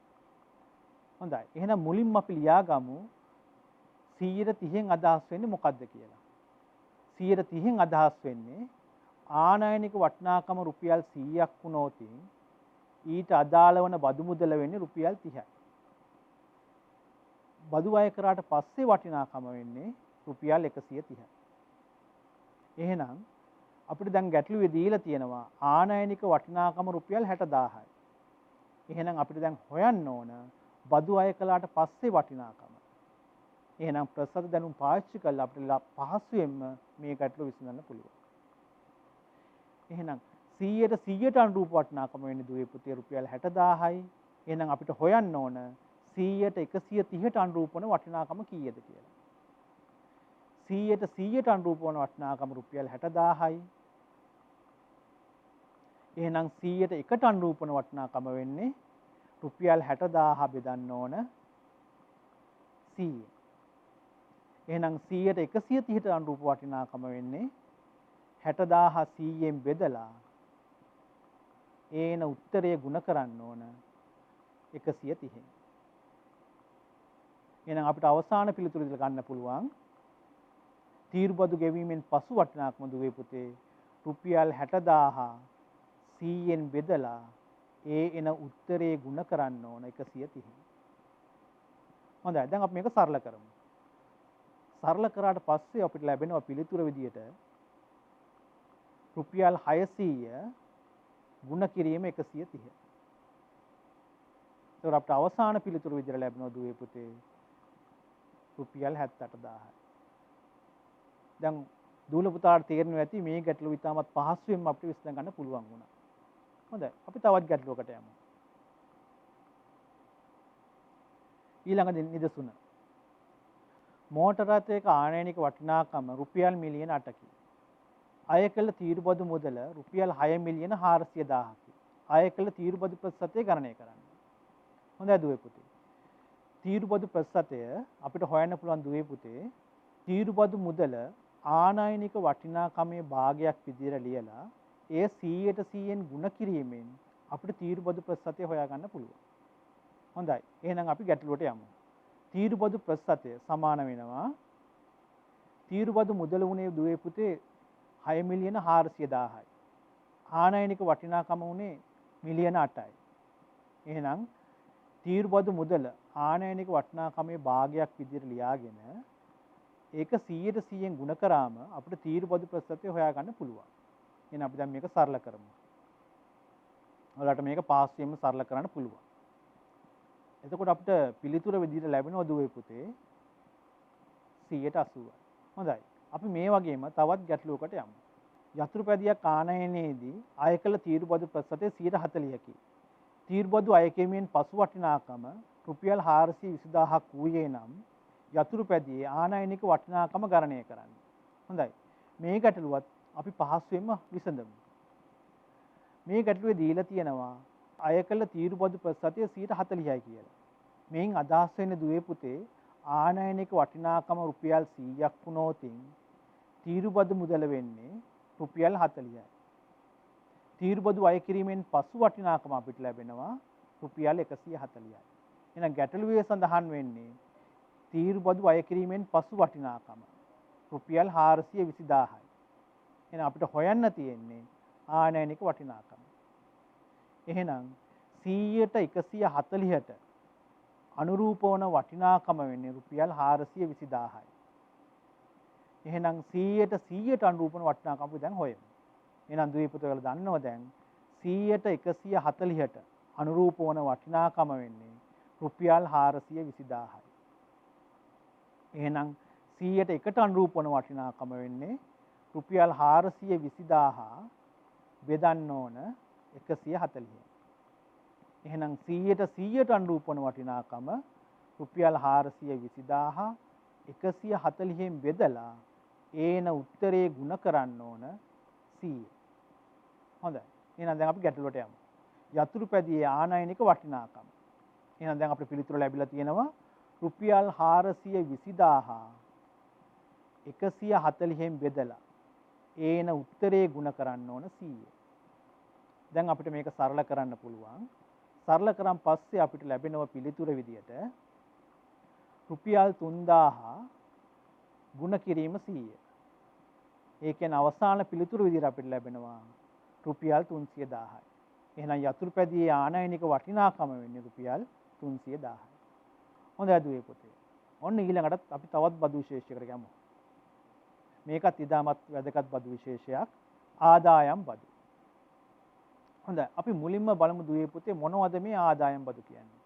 [SPEAKER 1] හොඳයි. එහෙනම් මුලින්ම අපි ලියාගමු 130න් අදහස් වෙන්නේ මොකක්ද කියලා. 130න් අදහස් වෙන්නේ ආනයනික වටිනාකම රුපියල් 100ක් වුණොත් ඊට අදාළ වන බදු මුදල වෙන්නේ රුපියල් 30යි. බදු අය කරාට පස්සේ වටිනාකම වෙන්නේ රුපියල් 130යි. එහෙනම් අපිට දැන් ගැටලුවේ දීලා තියෙනවා ආනයනික වටිනාකම රුපියල් 60000යි. එහෙනම් අපිට දැන් හොයන්න ඕන බදු අය කළාට පස්සේ වටිනාකම. එහෙනම් ප්‍රසත දැනුම් පාවිච්චි කරලා අපිට පහසුවෙන්ම මේ ගැටලුව විසඳන්න පුළුවන්. එහෙනම් 100ට අනුරූප වටිනාකම වෙන්නේ දුවේ පුතේ රුපියල් 60000යි. එහෙනම් අපිට හොයන්න ඕන 100ට 130ට අනුරූප වන වටිනාකම කීයද කියලා. 100ට අනුරූප වන වටිනාකම රුපියල් 60000යි. එහෙනම් 100ට 1ට අනුරූප වන වටිනාකම වෙන්නේ රුපියල් 60000 බෙදන්න ඕන 100. එහෙනම් 100ට 130ට අනුරූප වටිනාකම වෙන්නේ 60000 100ෙන් බෙදලා ඒන උත්තරය ගුණ කරන්න ඕන 130න්. එහෙනම් අපිට අවසාන පිළිතුර ඉදලා ගන්න පුළුවන් තීරුබදු ගෙවීමෙන් පසු වටිනාකම දුවේ පුතේ රුපියල් 60000 100ෙන් බෙදලා ඒ එන උත්තරේ ගුණ කරන්න ඕන 130න්. හොඳයි. දැන් අපි මේක සරල කරමු. සරල කරාට පස්සේ අපිට ලැබෙනවා පිළිතුර විදියට රුපියල් 600 ගුණ කිරීම 130. ඒතර අපිට අවසාන පිළිතුර විදියට ලැබෙනවා දුවේ පුතේ රුපියල් 78000යි. දැන් දූල පුතාට තේරෙනවා ඇති මේ ගැටලුව ඉතාමත් පහසුවෙන්ම අපිට විසඳ ගන්න පුළුවන් වුණා. හොඳයි. අපි තවත් ගැටලුවකට යමු. ඊළඟ නිදසුන. මෝටර රථයක ආනයනික වටිනාකම රුපියල් මිලියන 8කි. අය කළ තීරුබදු මුදල රුපියල් 6 මිලියන 400,000කි. අය කළ තීරුබදු ප්‍රතිශතය ගණනය කරන්න. හොඳයි දුවේ පුතේ. තීරුබදු ප්‍රතිශතය අපිට හොයන්න පුළුවන් දුවේ පුතේ. තීරුබදු මුදල ආනයනික වටිනාකමේ භාගයක් විදිහට ලියලා ඒ 100ට 100ෙන් ගුණ කිරීමෙන් අපිට තීරුබදු ප්‍රතිශතය හොයාගන්න පුළුවන්. හොඳයි. එහෙනම් අපි ගැටලුවට යමු. තීරුබදු ප්‍රතිශතය සමාන වෙනවා තීරුබදු මුදල උනේ දුවේ පුතේ 6 මිලියන 400,000යි. ආනයනික වටිනාකම උනේ මිලියන 8යි. එහෙනම් තීරුබදු මුදල ආනයනික වටිනාකමේ භාගයක් විදිහට ලියාගෙන ඒක 100ට 100ෙන් ගුණ කරාම අපිට තීරුබදු ප්‍රතිශතය හොයාගන්න පුළුවන්. එහෙනම් අපි දැන් මේක සරල කරමු. ඔයාලට මේක පාස්සියෙන්ම සරල කරන්න පුළුවන්. එතකොට අපිට පිළිතුර විදිහට ලැබෙනවා දුවේ පුතේ 180යි. හොඳයි. අපි මේ වගේම තවත් ගැටලුවකට යමු. යතුරුපැදියක් ආනයනයේදී අය කළ තීරුබදු ප්‍රතිශතය 140කි. තීරුබදු අය කිරීමෙන් පසු වටිනාකම රුපියල් 420,000ක් වූයේ නම් යතුරුපැදියේ ආනයනික වටිනාකම ගණනය කරන්න. හොඳයි. මේ ගැටලුවත් අපි පහසුවෙන්ම විසඳමු. මේ ගැටලුවේ දීලා තියෙනවා අය කළ තීරුබදු ප්‍රතිශතය 140යි කියලා. මේන් අදහස් වෙන්නේ දුවේ පුතේ ආනයනික වටිනාකම රුපියල් 100ක් වුණොත් තීරුබදු මුදල වෙන්නේ රුපියල් 40යි. තීරුබදු අය කිරීමෙන් පසු වටිනාකම අපිට ලැබෙනවා රුපියල් 140යි. එහෙනම් ගැටලුවේ සඳහන් වෙන්නේ තීරුබදු අය කිරීමෙන් පසු වටිනාකම රුපියල් 420,000යි. එහෙනම් අපිට හොයන්න තියෙන්නේ ආනයනික වටිනාකම. එහෙනම් 100ට 140ට අනුරූප වන වටිනාකම වෙන්නේ රුපියල් 420,000යි. එහෙනම් 100ට 100ට අනුරූප වන වටිනාකම අපි දැන් හොයමු. එහෙනම් දුවේ පුතේ ඔයාලා දන්නවා දැන් 100ට 140ට අනුරූප වන වටිනාකම වෙන්නේ රුපියල් 420,000යි. එහෙනම් 100ට 1ට අනුරූප වන වටිනාකම වෙන්නේ රුපියල් 420,000 බෙදන්න ඕන 140. එහෙනම් 100ට 100ට අනුරූප වන වටිනාකම රුපියල් 420,000 140න් බෙදලා ඒන උත්තරේ ගුණ කරන්න ඕන 100. හොඳයි. එහෙනම් දැන් අපි ගැටලුවට යමු. යතුරුපැදියේ ආනයනික වටිනාකම. එහෙනම් දැන් අපිට පිළිතුර ලැබිලා තියෙනවා රුපියල් 420,000 140න් බෙදලා ඒන උත්තරේ ගුණ කරන්න ඕන 100. දැන් අපිට මේක සරල කරන්න පුළුවන්. සරල කරන් පස්සේ අපිට ලැබෙනව පිළිතුර විදියට රුපියල් 3000 ගුණ කිරීම 100. ඒ කියන්නේ අවසාන පිළිතුර විදියට අපිට ලැබෙනවා රුපියල් 300,000යි. එහෙනම් යතුරුපැදියේ ආනයනික වටිනාකම වෙන්නේ රුපියල් 300,000යි. හොඳයි දුවේ පුතේ. ඔන්න ඊළඟට අපි තවත් බදු විශේෂයකට යමු. මේකත් ඉතාමත් වැදගත් බදු විශේෂයක් ආදායම් බදු. හොඳයි අපි මුලින්ම බලමු දුවේ පුතේ මොනවද මේ ආදායම් බදු කියන්නේ.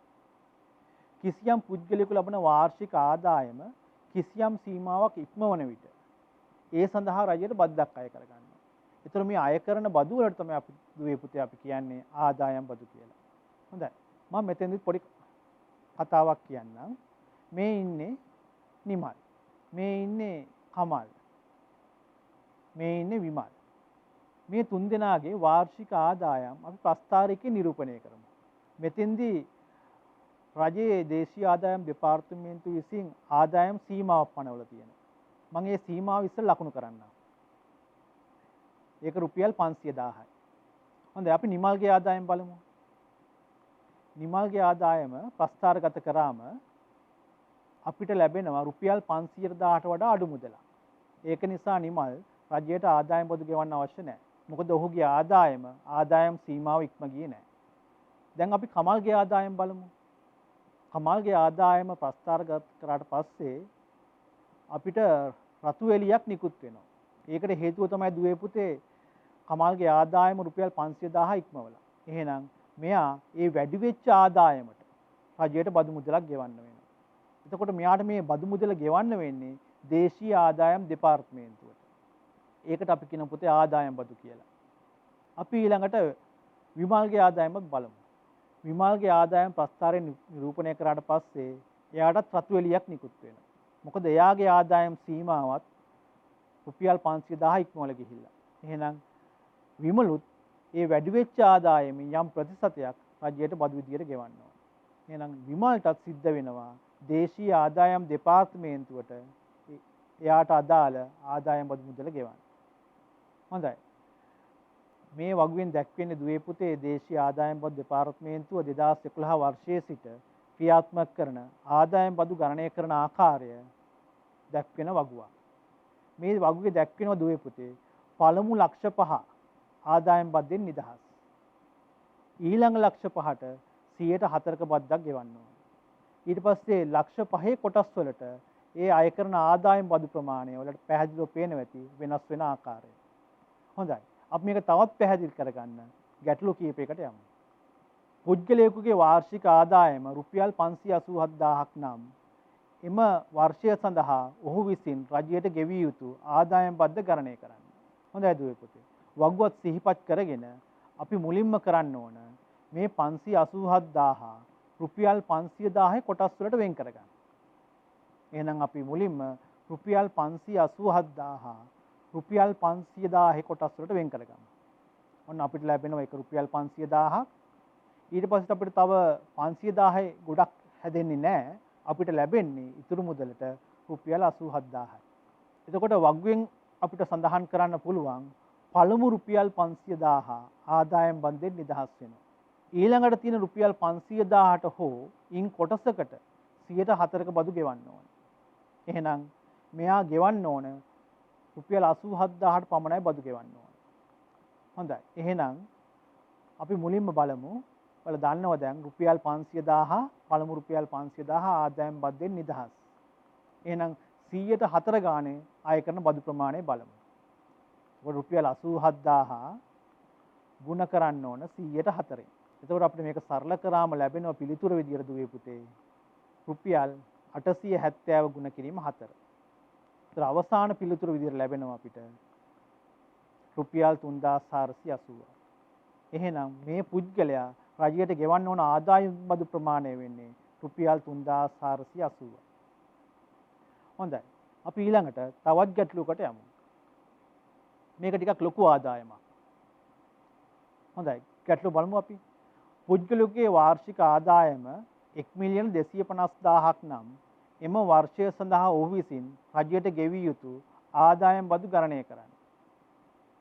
[SPEAKER 1] කිසියම් පුද්ගලයෙකු ලබන වාර්ෂික ආදායම කිසියම් සීමාවක් ඉක්මවන විට ඒ සඳහා රජයට බද්දක් අය කරගන්නවා. ඒතර මේ අය කරන බදු වලට තමයි අපි දුවේ පුතේ අපි කියන්නේ ආදායම් බදු කියලා. හොඳයි. මම මෙතෙන්දි පොඩි කතාවක් කියන්නම්. මේ ඉන්නේ නිමල්. මේ ඉන්නේ කමල්. මේ ඉන්නේ විමල්. මේ තුන් දෙනාගේ වාර්ෂික ආදායම් අපි ප්‍රස්ථාරකේ නිරූපණය කරමු. මෙතෙන්දී රජයේ දේශීය ආදායම් දෙපාර්තමේන්තුව විසින් ආදායම් සීමාවක් පනවලා තියෙනවා. මම ඒ සීමාව ඉස්සෙල් ලකුණු කරන්නම්. ඒක රුපියල් 500,000යි. හොඳයි අපි නිමල්ගේ ආදායම් බලමු. නිමල්ගේ ආදායම ප්‍රස්ථාරගත කරාම අපිට ලැබෙනවා රුපියල් 500,000ට වඩා අඩු මුදලක්. ඒක නිසා නිමල් රජයට ආදායම් බදු ගෙවන්න අවශ්‍ය නැහැ. මොකද ඔහුගේ ආදායම් සීමාව ඉක්ම ගියේ නැහැ. දැන් අපි කමල්ගේ ආදායම් බලමු. කමල්ගේ ආදායම ප්‍රස්ථාරගත කරාට පස්සේ අපිට රතු එළියක් නිකුත් වෙනවා. ඒකට හේතුව තමයි දුවේ පුතේ කමල්ගේ ආදායම රුපියල් 500,000 ඉක්මවලා. එහෙනම් මෙයා ඒ වැඩි වෙච්ච ආදායමට රජයට බදු මුදලක් ගෙවන්න වෙනවා. එතකොට මෙයාට මේ බදු මුදල ගෙවන්න වෙන්නේ දේශීය ආදායම් දෙපාර්තමේන්තුවට. ඒකට අපි කියන පුතේ ආදායම් බදු කියලා. අපි ඊළඟට විමල්ගේ ආදායමත් බලමු. විමල්ගේ ආදායම් ප්‍රස්ථාරයෙන් නිරූපණය කරාට පස්සේ එයාටත් රතු එළියක් නිකුත් වෙනවා. මොකද එයාගේ ආදායම් සීමාවත් රුපියල් 500,000 ඉක්මවල ගිහිල්ලා. එහෙනම් විමලුත් ඒ වැඩි වෙච්ච ආදායමින් යම් ප්‍රතිශතයක් රජයට බදු විදියට ගෙවන්න ඕන. එහෙනම් විමල්ටත් සිද්ධ වෙනවා දේශීය ආදායම් දෙපාර්තමේන්තුවට එයාට අදාළ ආදායම් බදු මුදල ගෙවන්න. හොඳයි. මේ වගුවෙන් දැක්වෙන්නේ දුවේ පුතේ දේශීය ආදායම් බදු දෙපාර්තමේන්තුව 2011 වර්ෂයේ සිට ක්‍රියාත්මක කරන ආදායම් බදු ගණනය කරන ආකාරය දැක්වෙන වගුවක්. මේ වගුවේ දැක්වෙනවා දුවේ පුතේ පළමු ලක්ෂ 5 ආදායම් බද්දෙන් නිදහස්. ඊළඟ ලක්ෂ 5ට 104ක බද්දක් ගෙවන්න ඕන. ඊට පස්සේ ලක්ෂ 5 කොටස් වලට ඒ අය කරන ආදායම් බදු ප්‍රමාණය වලට පැහැදිලිව පේනවා ඇති වෙනස් වෙන ආකාරය. හොඳයි. අපි මේක තවත් පැහැදිලි කරගන්න ගැටලු කීපයකට යමු. පුද්ගලයෙකුගේ වාර්ෂික ආදායම රුපියල් 587,000ක් නම් එම වර්ෂය සඳහා ඔහු විසින් රජයට ගෙවිය යුතු ආදායම් බද්ද ගණනය කරන්න. හොඳයි දුවේ පුතේ. වගුවත් සිහිපත් කරගෙන අපි මුලින්ම කරන්න ඕන මේ 587,000 රුපියල් 500,000 කොටස් වලට වෙන් කරගන්න. එහෙනම් අපි මුලින්ම රුපියල් 587,000 රුපියල් 500,000 කොටස් වලට වෙන් කරගමු. ඔන්න අපිට ලැබෙනවා එක රුපියල් 500,000ක්. ඊට පස්සේ අපිට තව 500,000 ගොඩක් හැදෙන්නේ නැහැ. අපිට ලැබෙන්නේ ඉතුරු මුදලට රුපියල් 87,000යි. එතකොට වගුවෙන් අපිට සඳහන් කරන්න පුළුවන් පළමු රුපියල් 500,000 ආදායම් බන්දෙන් නිදහස් වෙනවා. ඊළඟට තියෙන රුපියල් 500,000ට හෝ ඉන් කොටසකට 104ක බදු ගෙවන්න ඕන. එහෙනම් මෙයා ගෙවන්න ඕන රුපියල් 87,000ට පමණයි බදු ගෙවන්න ඕන. හොඳයි. එහෙනම් අපි මුලින්ම බලමු. ඔයාලා දන්නවා දැන් රුපියල් 500,000 පළමු රුපියල් 500,000 ආදායම් බද්දෙන් නිදහස්. එහෙනම් 104 ගානේ අය කරන බදු ප්‍රමාණය බලමු. ඒක රුපියල් 87,000 ගුණ කරන්න ඕන 104ෙන්. එතකොට අපිට මේක සරල කරාම ලැබෙනවා පිළිතුර විදියට දුවේ පුතේ රුපියල් 870 ගුණ කිරීම 4. ඒතර අවසාන පිළිතුර විදියට ලැබෙනවා අපිට රුපියල් 3480. එහෙනම් මේ පුද්ගලයා රජයට ගෙවන්න ඕන ආදායම් බදු ප්‍රමාණය වෙන්නේ රුපියල් 3480. හොඳයි. අපි ඊළඟට තවත් ගැටලුවකට යමු. මේක ටිකක් ලොකු ආදායමක්. හොඳයි. ගැටලුව බලමු අපි. පුද්ගලයෙකුගේ වාර්ෂික ආදායම 1,250,000ක් නම් එම වර්ෂය සඳහා ඔහු විසින් රජයට ගෙවිය යුතු ආදායම් බදු ගණනය කරන්න.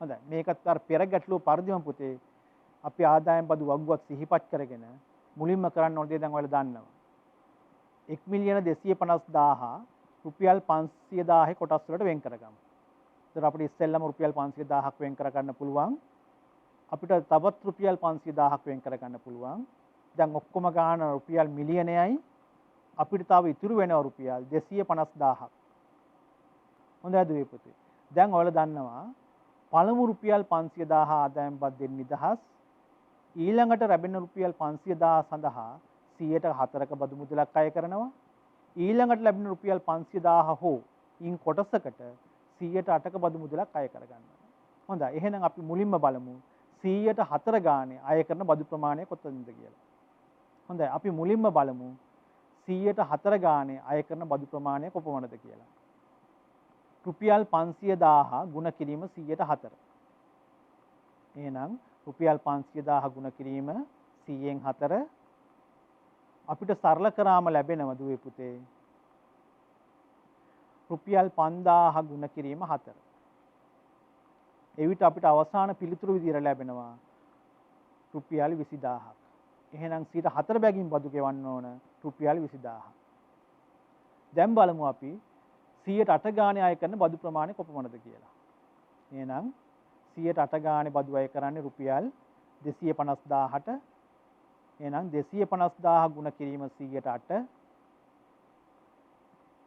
[SPEAKER 1] හොඳයි. මේකත් අර පෙර ගැටලුව පරිදිම පුතේ අපි ආදායම් බදු වගුවක් සිහිපත් කරගෙන මුලින්ම කරන්න ඕන දේ දැන් ඔයාලා දන්නවා. 1,250,000 රුපියල් 500,000 කොටස් වලට වෙන් කරගමු. ඒතර අපිට ඉස්සෙල්ලම රුපියල් 500,000ක් වෙන් කරගන්න පුළුවන්. අපිට තවත් රුපියල් 500,000ක් වෙන් කරගන්න පුළුවන්. දැන් ඔක්කොම ගාන රුපියල් මිලියනයයි අපිට තව ඉතුරු වෙනවා රුපියල් 250,000ක්. හොඳයි දුවේ පුතේ. දැන් ඔයාලා දන්නවා පළමු රුපියල් 500,000 ආදායම් බද්දෙන් නිදහස්. ඊළඟට ලැබෙන රුපියල් 500,000 සඳහා 104ක බදු මුදලක් අය කරනවා. ඊළඟට ලැබෙන රුපියල් 500,000 හෝ ඉන් කොටසකට 108ක බදු මුදලක් අය කරගන්නවා. හොඳයි. එහෙනම් අපි මුලින්ම බලමු 104 ගානේ අය කරන බදු ප්‍රමාණය කොතනද කියලා. හොඳයි. අපි මුලින්ම බලමු 104 ගානේ අය කරන බදු ප්‍රමාණය කොපමණද කියලා. රුපියල් 500,000 ගුණ කිරීම 104. එහෙනම් රුපියල් 500,000 ගුණ කිරීම 100න් 4 අපිට සරල කරාම ලැබෙනවා දුවේ පුතේ රුපියල් 5,000 ගුණ කිරීම 4. එවිට අපිට අවසාන පිළිතුරු විදියට ලැබෙනවා රුපියල් 20,000ක්. එහෙනම් 4 බැගින් බදු ගෙවන්න ඕන රුපියල් 20,000. දැන් බලමු අපි 108 ගානේ අය කරන බදු ප්‍රමාණය කොපමණද කියලා. එහෙනම් 108 ගානේ බදු අය කරන්නේ රුපියල් 250,000ට. එහෙනම් 250,000 ගුණ කිරීම 108.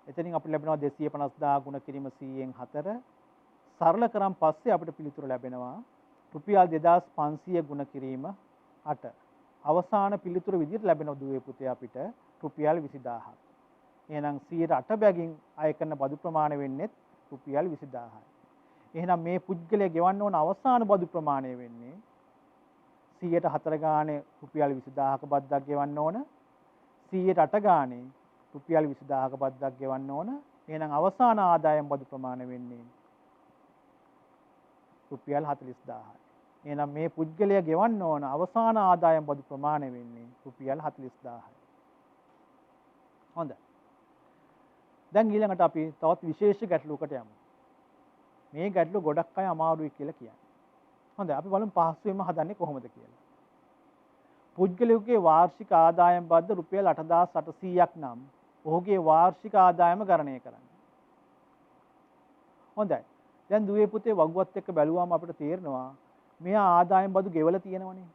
[SPEAKER 1] එතනින් අපිට ලැබෙනවා 250,000 ගුණ කිරීම 100න් 4. සරල කරන් පස්සේ අපිට පිළිතුර ලැබෙනවා රුපියල් 2,500 ගුණ කිරීම 8. අවසාන පිළිතුර විදිහට ලැබෙන දුවේ පුතේ අපිට රුපියල් 20,000ක්. එහෙනම් 108 බැගින් අය කරන බදු ප්‍රමාණය වෙන්නේ රුපියල් 20,000යි. එහෙනම් මේ පුද්ගලයා ගෙවන්න ඕන අවසාන බදු ප්‍රමාණය වෙන්නේ 104 ගානේ රුපියල් 20,000ක බද්දක් ගෙවන්න ඕන. 108 ගානේ රුපියල් 20,000ක බද්දක් ගෙවන්න ඕන. එහෙනම් අවසාන ආදායම් බදු ප්‍රමාණය වෙන්නේ රුපියල් 40,000යි. එහෙනම් මේ පුද්ගලයා ගෙවන්න ඕන අවසාන ආදායම් බදු ප්‍රමාණය වෙන්නේ රුපියල් 40,000යි. හොඳයි. දැන් ඊළඟට අපි තවත් විශේෂ ගැටලුවකට යමු. මේ ගැටලුව ගොඩක් අය අමාරුයි කියලා කියන්නේ. හොඳයි අපි බලමු පහසුවෙන්ම හදන්නේ කොහොමද කියලා. පුද්ගලයෙකුගේ වාර්ෂික ආදායම් බද්ද රුපියල් 8,800ක් නම් ඔහුගේ වාර්ෂික ආදායම ගණනය කරන්න. හොඳයි. දැන් දුවේ පුතේ වගුවත් එක්ක බැලුවාම අපිට තේරෙනවා මෙයා ආදායම් බදු ගෙවලා තියෙනවනේ.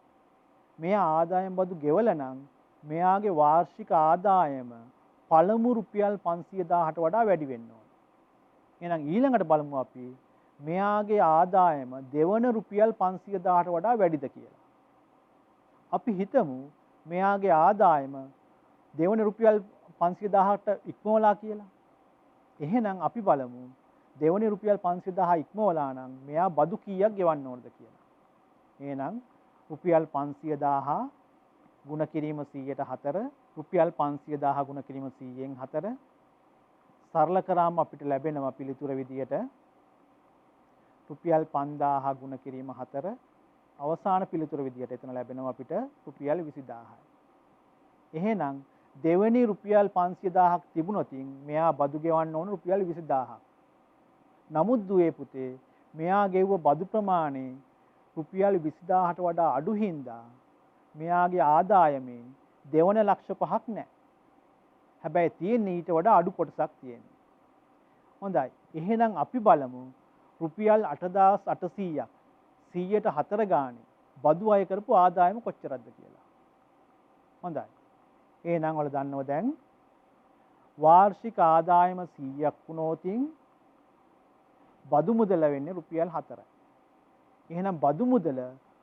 [SPEAKER 1] මෙයා ආදායම් බදු ගෙවලා නම් මෙයාගේ වාර්ෂික ආදායම පළමු රුපියල් 500,000ට වඩා වැඩි වෙන්න ඕන. එහෙනම් ඊළඟට බලමු අපි මෙයාගේ ආදායම දෙවන රුපියල් 500,000ට වඩා වැඩිද කියලා. අපි හිතමු මෙයාගේ ආදායම දෙවන රුපියල් 500,000ට ඉක්මවලා කියලා. එහෙනම් අපි බලමු දෙවන රුපියල් 500,000 ඉක්මවලා නම් මෙයා බදු කීයක් ගෙවන්න ඕනද කියලා. එහෙනම් රුපියල් 500,000 ගුණ කිරීම 104 රුපියල් 500,000 ගුණ කිරීම 100න් 4 සරල කරාම අපිට ලැබෙනවා පිළිතුර විදියට රුපියල් 5,000 ගුණ කිරීම 4 අවසාන පිළිතුර විදියට එතන ලැබෙනවා අපිට රුපියල් 20,000යි. එහෙනම් දෙවෙනි රුපියල් 500,000ක් තිබුණොත් මෙයා බදු ගෙවන්න ඕන රුපියල් 20,000ක්. නමුත් දුවේ පුතේ මෙයා ගෙව්ව බදු ප්‍රමාණය රුපියල් 20,000ට වඩා අඩු හින්දා මෙයාගේ ආදායමේ දෙවන ලක්ෂ 5ක් නැහැ. හැබැයි තියෙන්නේ ඊට වඩා අඩු කොටසක් තියෙනවා. හොඳයි. එහෙනම් අපි බලමු රුපියල් 8,800ක් 104 ගානේ බදු අය කරපු ආදායම කොච්චරද කියලා. හොඳයි. එහෙනම් ඔයාලා දන්නව දැන් වාර්ෂික ආදායම 100ක් වුණොතින් බදු මුදල වෙන්නේ රුපියල් 4යි. එහෙනම් බදු මුදල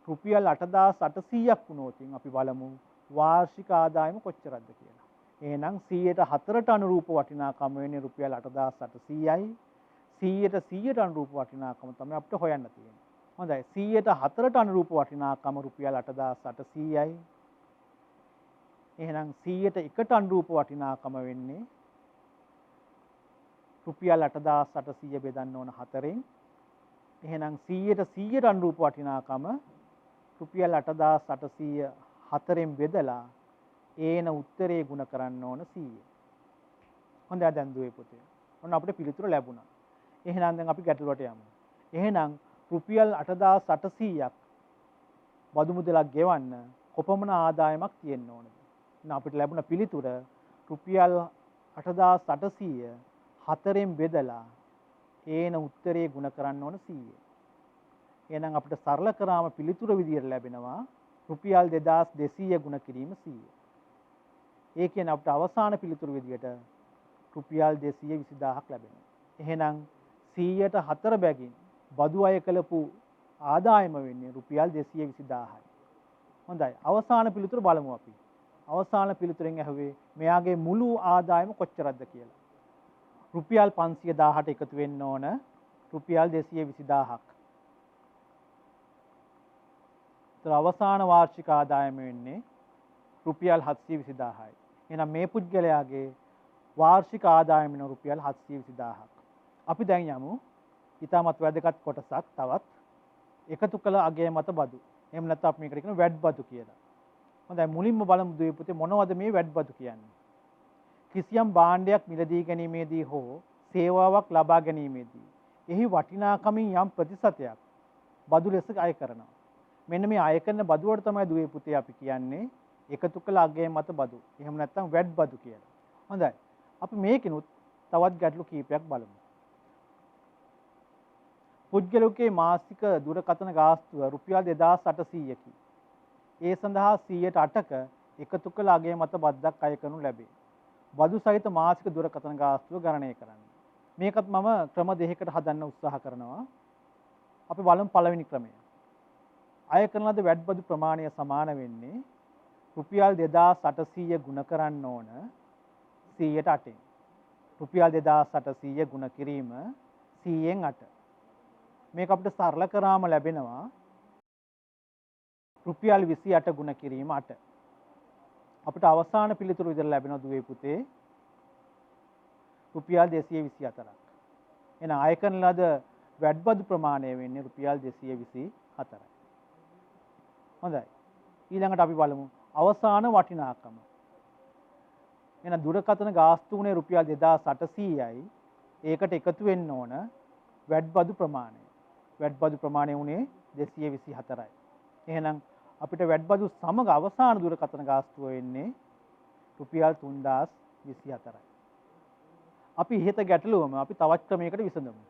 [SPEAKER 1] රුපියල් 8,800ක් වුණොතින් අපි බලමු වාර්ෂික ආදායම කොච්චරද කියලා. එහෙනම් 104ට අනුරූප වටිනාකම වෙන්නේ රුපියල් 8,800යි. 100ට අනුරූප වටිනාකම තමයි අපිට හොයන්න තියෙන්නේ. හොඳයි. 104ට අනුරූප වටිනාකම රුපියල් 8,800යි. එහෙනම් 101ට අනුරූප වටිනාකම වෙන්නේ රුපියල් 8,800 බෙදන්න ඕන 4ෙන්. එහෙනම් 100ට අනුරූප වටිනාකම රුපියල් 8804න් බෙදලා ඒන උත්තරේ ගුණ කරන්න ඕන 100. හොඳයි දැන් දුවේ පුතේ. ඔන්න අපිට පිළිතුර ලැබුණා. එහෙනම් දැන් අපි ගැටලුවට යමු. එහෙනම් රුපියල් 8800ක් බදු මුදලක් ගෙවන්න කොපමණ ආදායමක් තියෙන්න ඕනද? එහෙනම් අපිට ලැබුණ පිළිතුර රුපියල් 8800 4න් බෙදලා ඒන උත්තරේ ගුණ කරන්න ඕන 100. එහෙනම් අපිට සරල කරාම පිළිතුර විදියට ලැබෙනවා රුපියල් 2200 ගුණ කිරීම 100. ඒ කියන්නේ අපිට අවසාන පිළිතුර විදියට රුපියල් 220000ක් ලැබෙනවා. එහෙනම් 100ට 4 බැගින් බදු අය කළපු ආදායම වෙන්නේ රුපියල් 220000යි. හොඳයි. අවසාන පිළිතුර බලමු අපි. අවසාන පිළිතුරෙන් ඇහුවේ මෙයාගේ මුළු ආදායම කොච්චරද කියලා. රුපියල් 500,000ට එකතු වෙන්න ඕන රුපියල් 220000ක්. ඒතර අවසාන වාර්ෂික ආදායම වෙන්නේ රුපියල් 720,000යි. එහෙනම් මේ පුද්ගලයාගේ වාර්ෂික ආදායම වෙන රුපියල් 720,000ක්. අපි දැන් යමු ඊටමත් වැදගත් කොටසක් තවත් එකතු කළ අගය මත බදු. එහෙම නැත්නම් අපි මේකට කියන වැඩ් බදු කියලා. හොඳයි මුලින්ම බලමු දුවේ පුතේ මොනවද මේ වැඩ් බදු කියන්නේ? කිසියම් භාණ්ඩයක් මිලදී ගැනීමේදී හෝ සේවාවක් ලබා ගැනීමේදී එහි වටිනාකමින් යම් ප්‍රතිශතයක් බදු ලෙස අය කරනවා. මෙන්න මේ අය කරන බදු වලට තමයි දුවේ පුතේ අපි කියන්නේ එකතු කළ අගය මත බදු. එහෙම නැත්නම් වැඩ් බදු කියලා. හොඳයි. අපි මේකිනුත් තවත් ගැටලු කීපයක් බලමු. පුද්ගලයෙකුගේ මාසික දුරකථන ගාස්තුව රුපියල් 2800කි. ඒ සඳහා 108ක එකතු කළ අගය මත බද්දක් අය කරනු ලැබේ. බදු සහිත මාසික දුරකථන ගාස්තුව ගණනය කරන්න. මේකත් මම ක්‍රම දෙකකට හදන්න උත්සාහ කරනවා. අපි බලමු පළවෙනි ක්‍රමය. අය කරන ලද වැඩ් බදු ප්‍රමාණය සමාන වෙන්නේ රුපියල් 2800 ගුණ කරන්න ඕන 108න්. රුපියල් 2800 ගුණ කිරීම 100න් 8. මේක අපිට සරල කරාම ලැබෙනවා රුපියල් 28 ගුණ කිරීම 8. අපිට අවසාන පිළිතුර විදිහට ලැබෙනවා දුවේ පුතේ රුපියල් 224ක්. එහෙනම් අය කරන ලද වැඩ් බදු ප්‍රමාණය වෙන්නේ රුපියල් 224යි. හොඳයි. ඊළඟට අපි බලමු අවසාන වටිනාකම. එහෙනම් දුරකථන ගාස්තුනේ රුපියල් 2800යි. ඒකට එකතු වෙන්න ඕන වැඩ් බදු ප්‍රමාණය. වැඩ් බදු ප්‍රමාණය උනේ 224යි. එහෙනම් අපිට වැඩ් බදු සමග අවසාන දුරකථන ගාස්තුව වෙන්නේ රුපියල් 3024යි. අපි ඉහත ගැටලුවම අපි තවත් ක්‍රමයකට විසඳමු.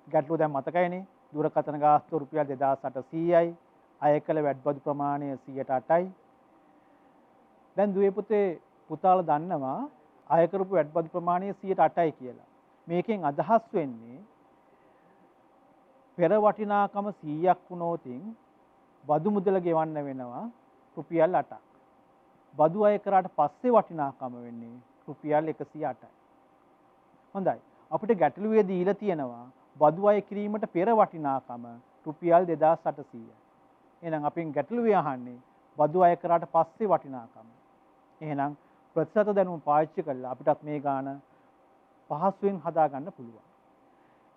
[SPEAKER 1] ගැටලුව දැන් මතකයිනේ. දුරකථන ගාස්තුව රුපියල් 2800යි. අය කළ වැඩ් බදු ප්‍රමාණය 108යි. දැන් දුවේ පුතේ පුතාලා දන්නවා අය කරපු වැඩ් බදු ප්‍රමාණය 108යි කියලා. මේකෙන් අදහස් වෙන්නේ පෙර වටිනාකම 100ක් වුණොතින් බදු මුදල ගෙවන්න වෙනවා රුපියල් 8ක්. බදු අය කරාට පස්සේ වටිනාකම වෙන්නේ රුපියල් 108යි. හොඳයි. අපිට ගැටලුවේ දීලා තියෙනවා බදු අය කිරීමට පෙර වටිනාකම රුපියල් 2800යි. එහෙනම් අපෙන් ගැටලුවේ අහන්නේ බදු අය කරාට පස්සේ වටිනාකම. එහෙනම් ප්‍රතිශත දැනුම පාවිච්චි කරලා අපිටත් මේ ගාන පහසුවෙන් හදා ගන්න පුළුවන්.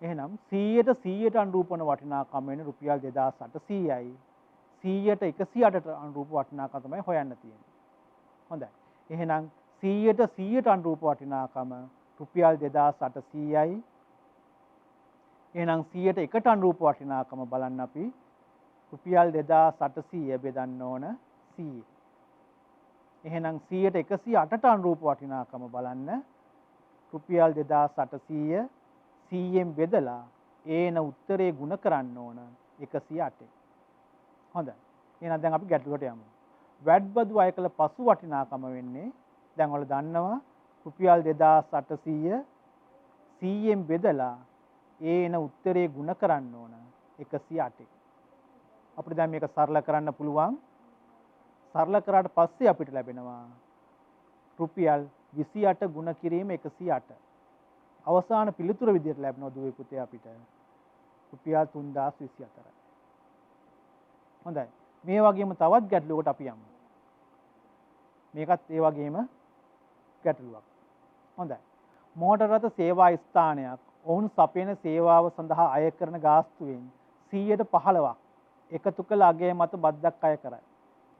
[SPEAKER 1] එහෙනම් 100ට අනුරූප වන වටිනාකම වෙන රුපියල් 2800යි. 100ට 108ට අනුරූප වටිනාකම තමයි හොයන්න තියෙන්නේ. හොඳයි. එහෙනම් 100ට අනුරූප වටිනාකම රුපියල් 2800යි. එහෙනම් 100ට 1ට අනුරූප වටිනාකම බලන්න අපි රුපියල් 2800 බෙදන්න ඕන 100. එහෙනම් 100ට 108ට අනුරූප වටිනාකම බලන්න රුපියල් 2800 100න් බෙදලා ඒන උත්තරේ ගුණ කරන්න ඕන 108. හොඳයි. එහෙනම් දැන් අපි ගැටලුවට යමු. වැඩ් බදු අය කළ පසු වටිනාකම වෙන්නේ දැන් ඔයාලා දන්නවා රුපියල් 2800 100න් බෙදලා ඒන උත්තරේ ගුණ කරන්න ඕන 108. අපිට දැන් මේක සරල කරන්න පුළුවන්. සරල කරාට පස්සේ අපිට ලැබෙනවා රුපියල් 28 ගුණ කිරීම 108. අවසාන පිළිතුර විදිහට ලැබෙනවා දුවේ පුතේ අපිට රුපියල් 3024යි. හොඳයි. මේ වගේම තවත් ගැටලුවකට අපි යමු. මේකත් ඒ වගේම ගැටලුවක්. හොඳයි. මෝටර රථ සේවා ස්ථානයක් ඔවුන් සපයන සේවාව සඳහා අය කරන ගාස්තුවෙන් 15% එකතු කළ අගය මත බද්දක් අය කරයි.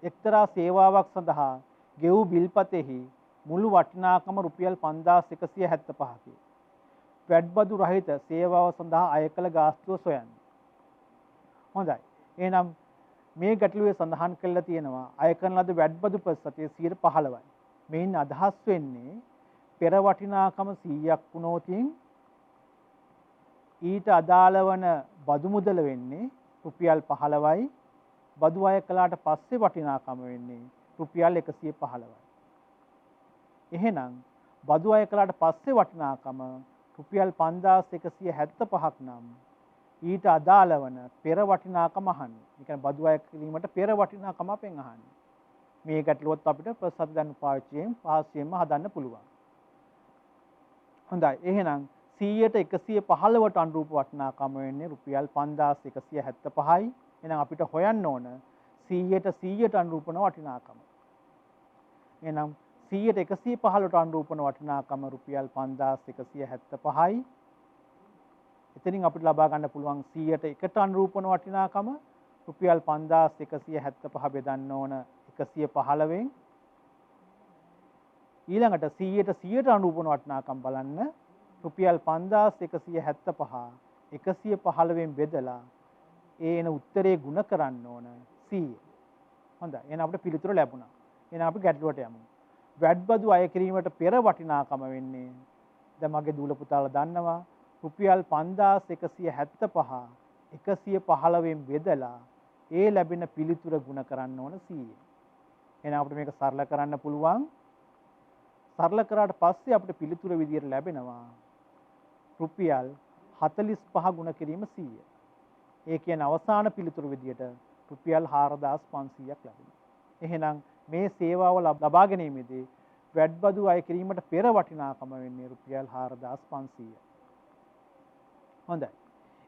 [SPEAKER 1] එක්තරා සේවාවක් සඳහා ගෙවූ බිල්පතෙහි මුළු වටිනාකම රුපියල් 5175කි. වැඩබදු රහිත සේවාව සඳහා අය කළ ගාස්තුව සොයන්න. හොඳයි. එහෙනම් මේ ගැටලුවේ සඳහන් කරලා තියෙනවා අය කරන ලද වැඩබදු ප්‍රතිශතය 15%යි. මේන් අදහස් වෙන්නේ පෙර වටිනාකම 100ක් වුණොතින් ඊට අදාළ වන බදු මුදල වෙන්නේ රුපියල් 15යි. බදු අය කළාට පස්සේ වටිනාකම වෙන්නේ රුපියල් 115යි. එහෙනම් බදු අය කළාට පස්සේ වටිනාකම රුපියල් 5175ක් නම් ඊට අදාළ වන පෙර වටිනාකම අහන්නේ. ඒ කියන්නේ බදු අය කිරීමට පෙර වටිනාකම අපෙන් අහන්නේ. මේ ගැටලුවත් අපිට ප්‍රතිශත ගන්න පාවිච්චියෙන් පහසුවෙන්ම හදන්න පුළුවන්. හොඳයි. එහෙනම් 100ට 115ට අනුරූප වටිනාකම වෙන්නේ රුපියල් 5175යි. එහෙනම් අපිට හොයන්න ඕන 100ට 100ට අනුරූප වටිනාකම. එහෙනම් 100ට 115ට අනුරූප වටිනාකම රුපියල් 5175යි. එතනින් අපිට ලබා ගන්න පුළුවන් 100ට 1ට අනුරූප වටිනාකම රුපියල් 5175 බෙදන්න ඕන 115න්. ඊළඟට 100ට 100ට අනුරූප වටිනාකම් බලන්න රුපියල් 5175 115න් බෙදලා එන උත්තරේ ගුණ කරන්න ඕන 100. හොඳයි. එහෙනම් අපිට පිළිතුර ලැබුණා. එහෙනම් අපි ගැටලුවට යමු. වැඩබදු අය කිරීමට පෙර වටිනාකම වෙන්නේ දැන් මගේ දූල පුතාලා දන්නවා රුපියල් 5175 115න් බෙදලා ඒ ලැබෙන පිළිතුර ගුණ කරන්න ඕන 100. එහෙනම් අපිට මේක සරල කරන්න පුළුවන්. සරල කරාට පස්සේ අපිට පිළිතුර විදියට ලැබෙනවා රුපියල් 45 ගුණ කිරීම 100. ඒ කියන්නේ අවසාන පිළිතුර විදියට රුපියල් 4500ක් ලැබෙනවා. එහෙනම් මේ සේවාව ලබා ගැනීමේදී වැඩබදු අය කිරීමට පෙර වටිනාකම වෙන්නේ රුපියල් 4500. හොඳයි.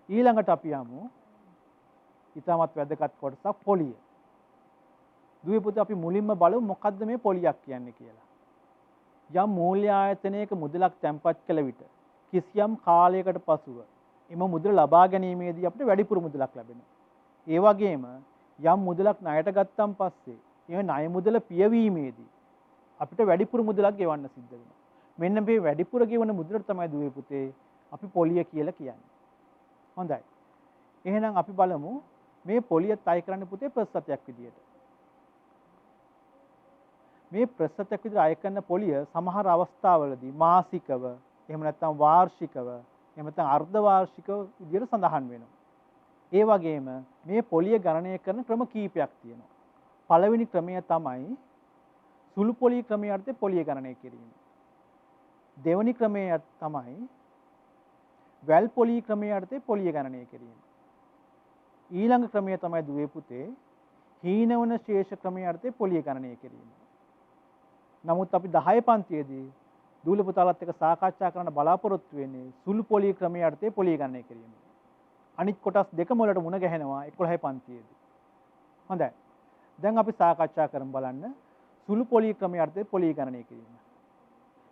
[SPEAKER 1] ඊළඟට අපි යමු ඊටමත් වැදගත් කොටසක් පොලිය. දුවේ පුතේ අපි මුලින්ම බලමු මොකද්ද මේ පොලියක් කියන්නේ කියලා. යම් මූල්‍ය ආයතනයක මුදලක් තැන්පත් කළ විට කිසියම් කාලයකට පසුව එම මුදල ලබා ගැනීමේදී අපිට වැඩිපුර මුදලක් ලැබෙනවා. ඒ වගේම යම් මුදලක් ණයට ගත්තන් පස්සේ ඒ ණය මුදල පියවීමේදී අපිට වැඩිපුර මුදලක් ගෙවන්න සිද්ධ වෙනවා. මෙන්න මේ වැඩිපුර ගෙවන මුදලට තමයි දුවේ පුතේ අපි පොලිය කියලා කියන්නේ. හොඳයි. එහෙනම් අපි බලමු මේ පොලිය තයි කරන්න පුතේ ප්‍රතිශතයක් විදියට. මේ ප්‍රතිශතයක් විදිහට අය කරන පොලිය සමහර අවස්ථාවලදී මාසිකව එහෙම නැත්නම් වාර්ෂිකව එහෙම නැත්නම් අර්ධ වාර්ෂිකව විදිහට සඳහන් වෙනවා. ඒ වගේම මේ පොලිය ගණනය කරන ක්‍රම කීපයක් තියෙනවා. පළවෙනි ක්‍රමය තමයි සුළු පොලිය ක්‍රමය යටතේ පොලිය ගණනය කිරීම. දෙවෙනි ක්‍රමය තමයි වැල් පොලිය ක්‍රමය යටතේ පොලිය ගණනය කිරීම. ඊළඟ ක්‍රමය තමයි දුවේ පුතේ හීනවන ශේෂ ක්‍රමය යටතේ පොලිය ගණනය කිරීම. නමුත් අපි 10 පන්තියේදී දූල පුතාලත් එක්ක සාකච්ඡා කරන්න බලාපොරොත්තු වෙන්නේ සුළු පොලිය ක්‍රමය යටතේ පොලිය ගණනය කිරීම. අනිත් කොටස් දෙකම වලට මුණ ගැහෙනවා 11 පන්තියේදී. හොඳයි. දැන් අපි සාකච්ඡා කරමු බලන්න සුළු පොලිය ක්‍රමය යටතේ පොලිය ගණනය කිරීම.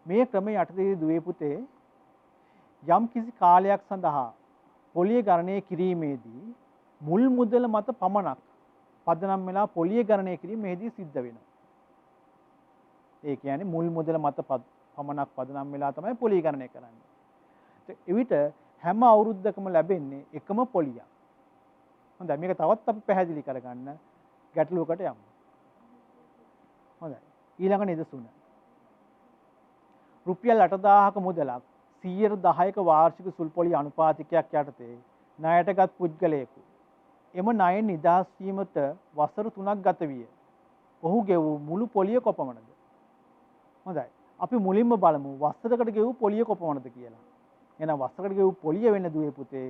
[SPEAKER 1] මේ ක්‍රමය යටතේ දුවේ පුතේ යම් කිසි කාලයක් සඳහා පොලිය ගණනය කිරීමේදී මුල් මුදල මත පමණක් පදනම් වෙලා පොලිය ගණනය කිරීමේදී සිද්ධ වෙනවා. ඒ කියන්නේ මුල් මුදල මත පමණක් පදනම් වෙලා තමයි පොලිය ගණනය කරන්නේ. එවිට හැම අවුරුද්දකම ලැබෙන්නේ එකම පොලියක්. හොඳයි මේක තවත් අපි පැහැදිලි කරගන්න ගැටලුවකට යමු. හොඳයි. ඊළඟ නිදසුන. රුපියල් 8000ක මුදලක් 110ක වාර්ෂික සුළු පොලිය අනුපාතිකයක් යටතේ ණයටගත් පුද්ගලයෙකු එම ණයෙන් නිදහස් වීමට වසර 3ක් ගත විය. ඔහු ගෙවූ මුළු පොලිය කොපමණද? හොඳයි. අපි මුලින්ම බලමු වසරකට ගෙවූ පොලිය කොපමණද කියලා. එහෙනම් වසරකට ගෙවූ පොලිය වෙන දුවේ පුතේ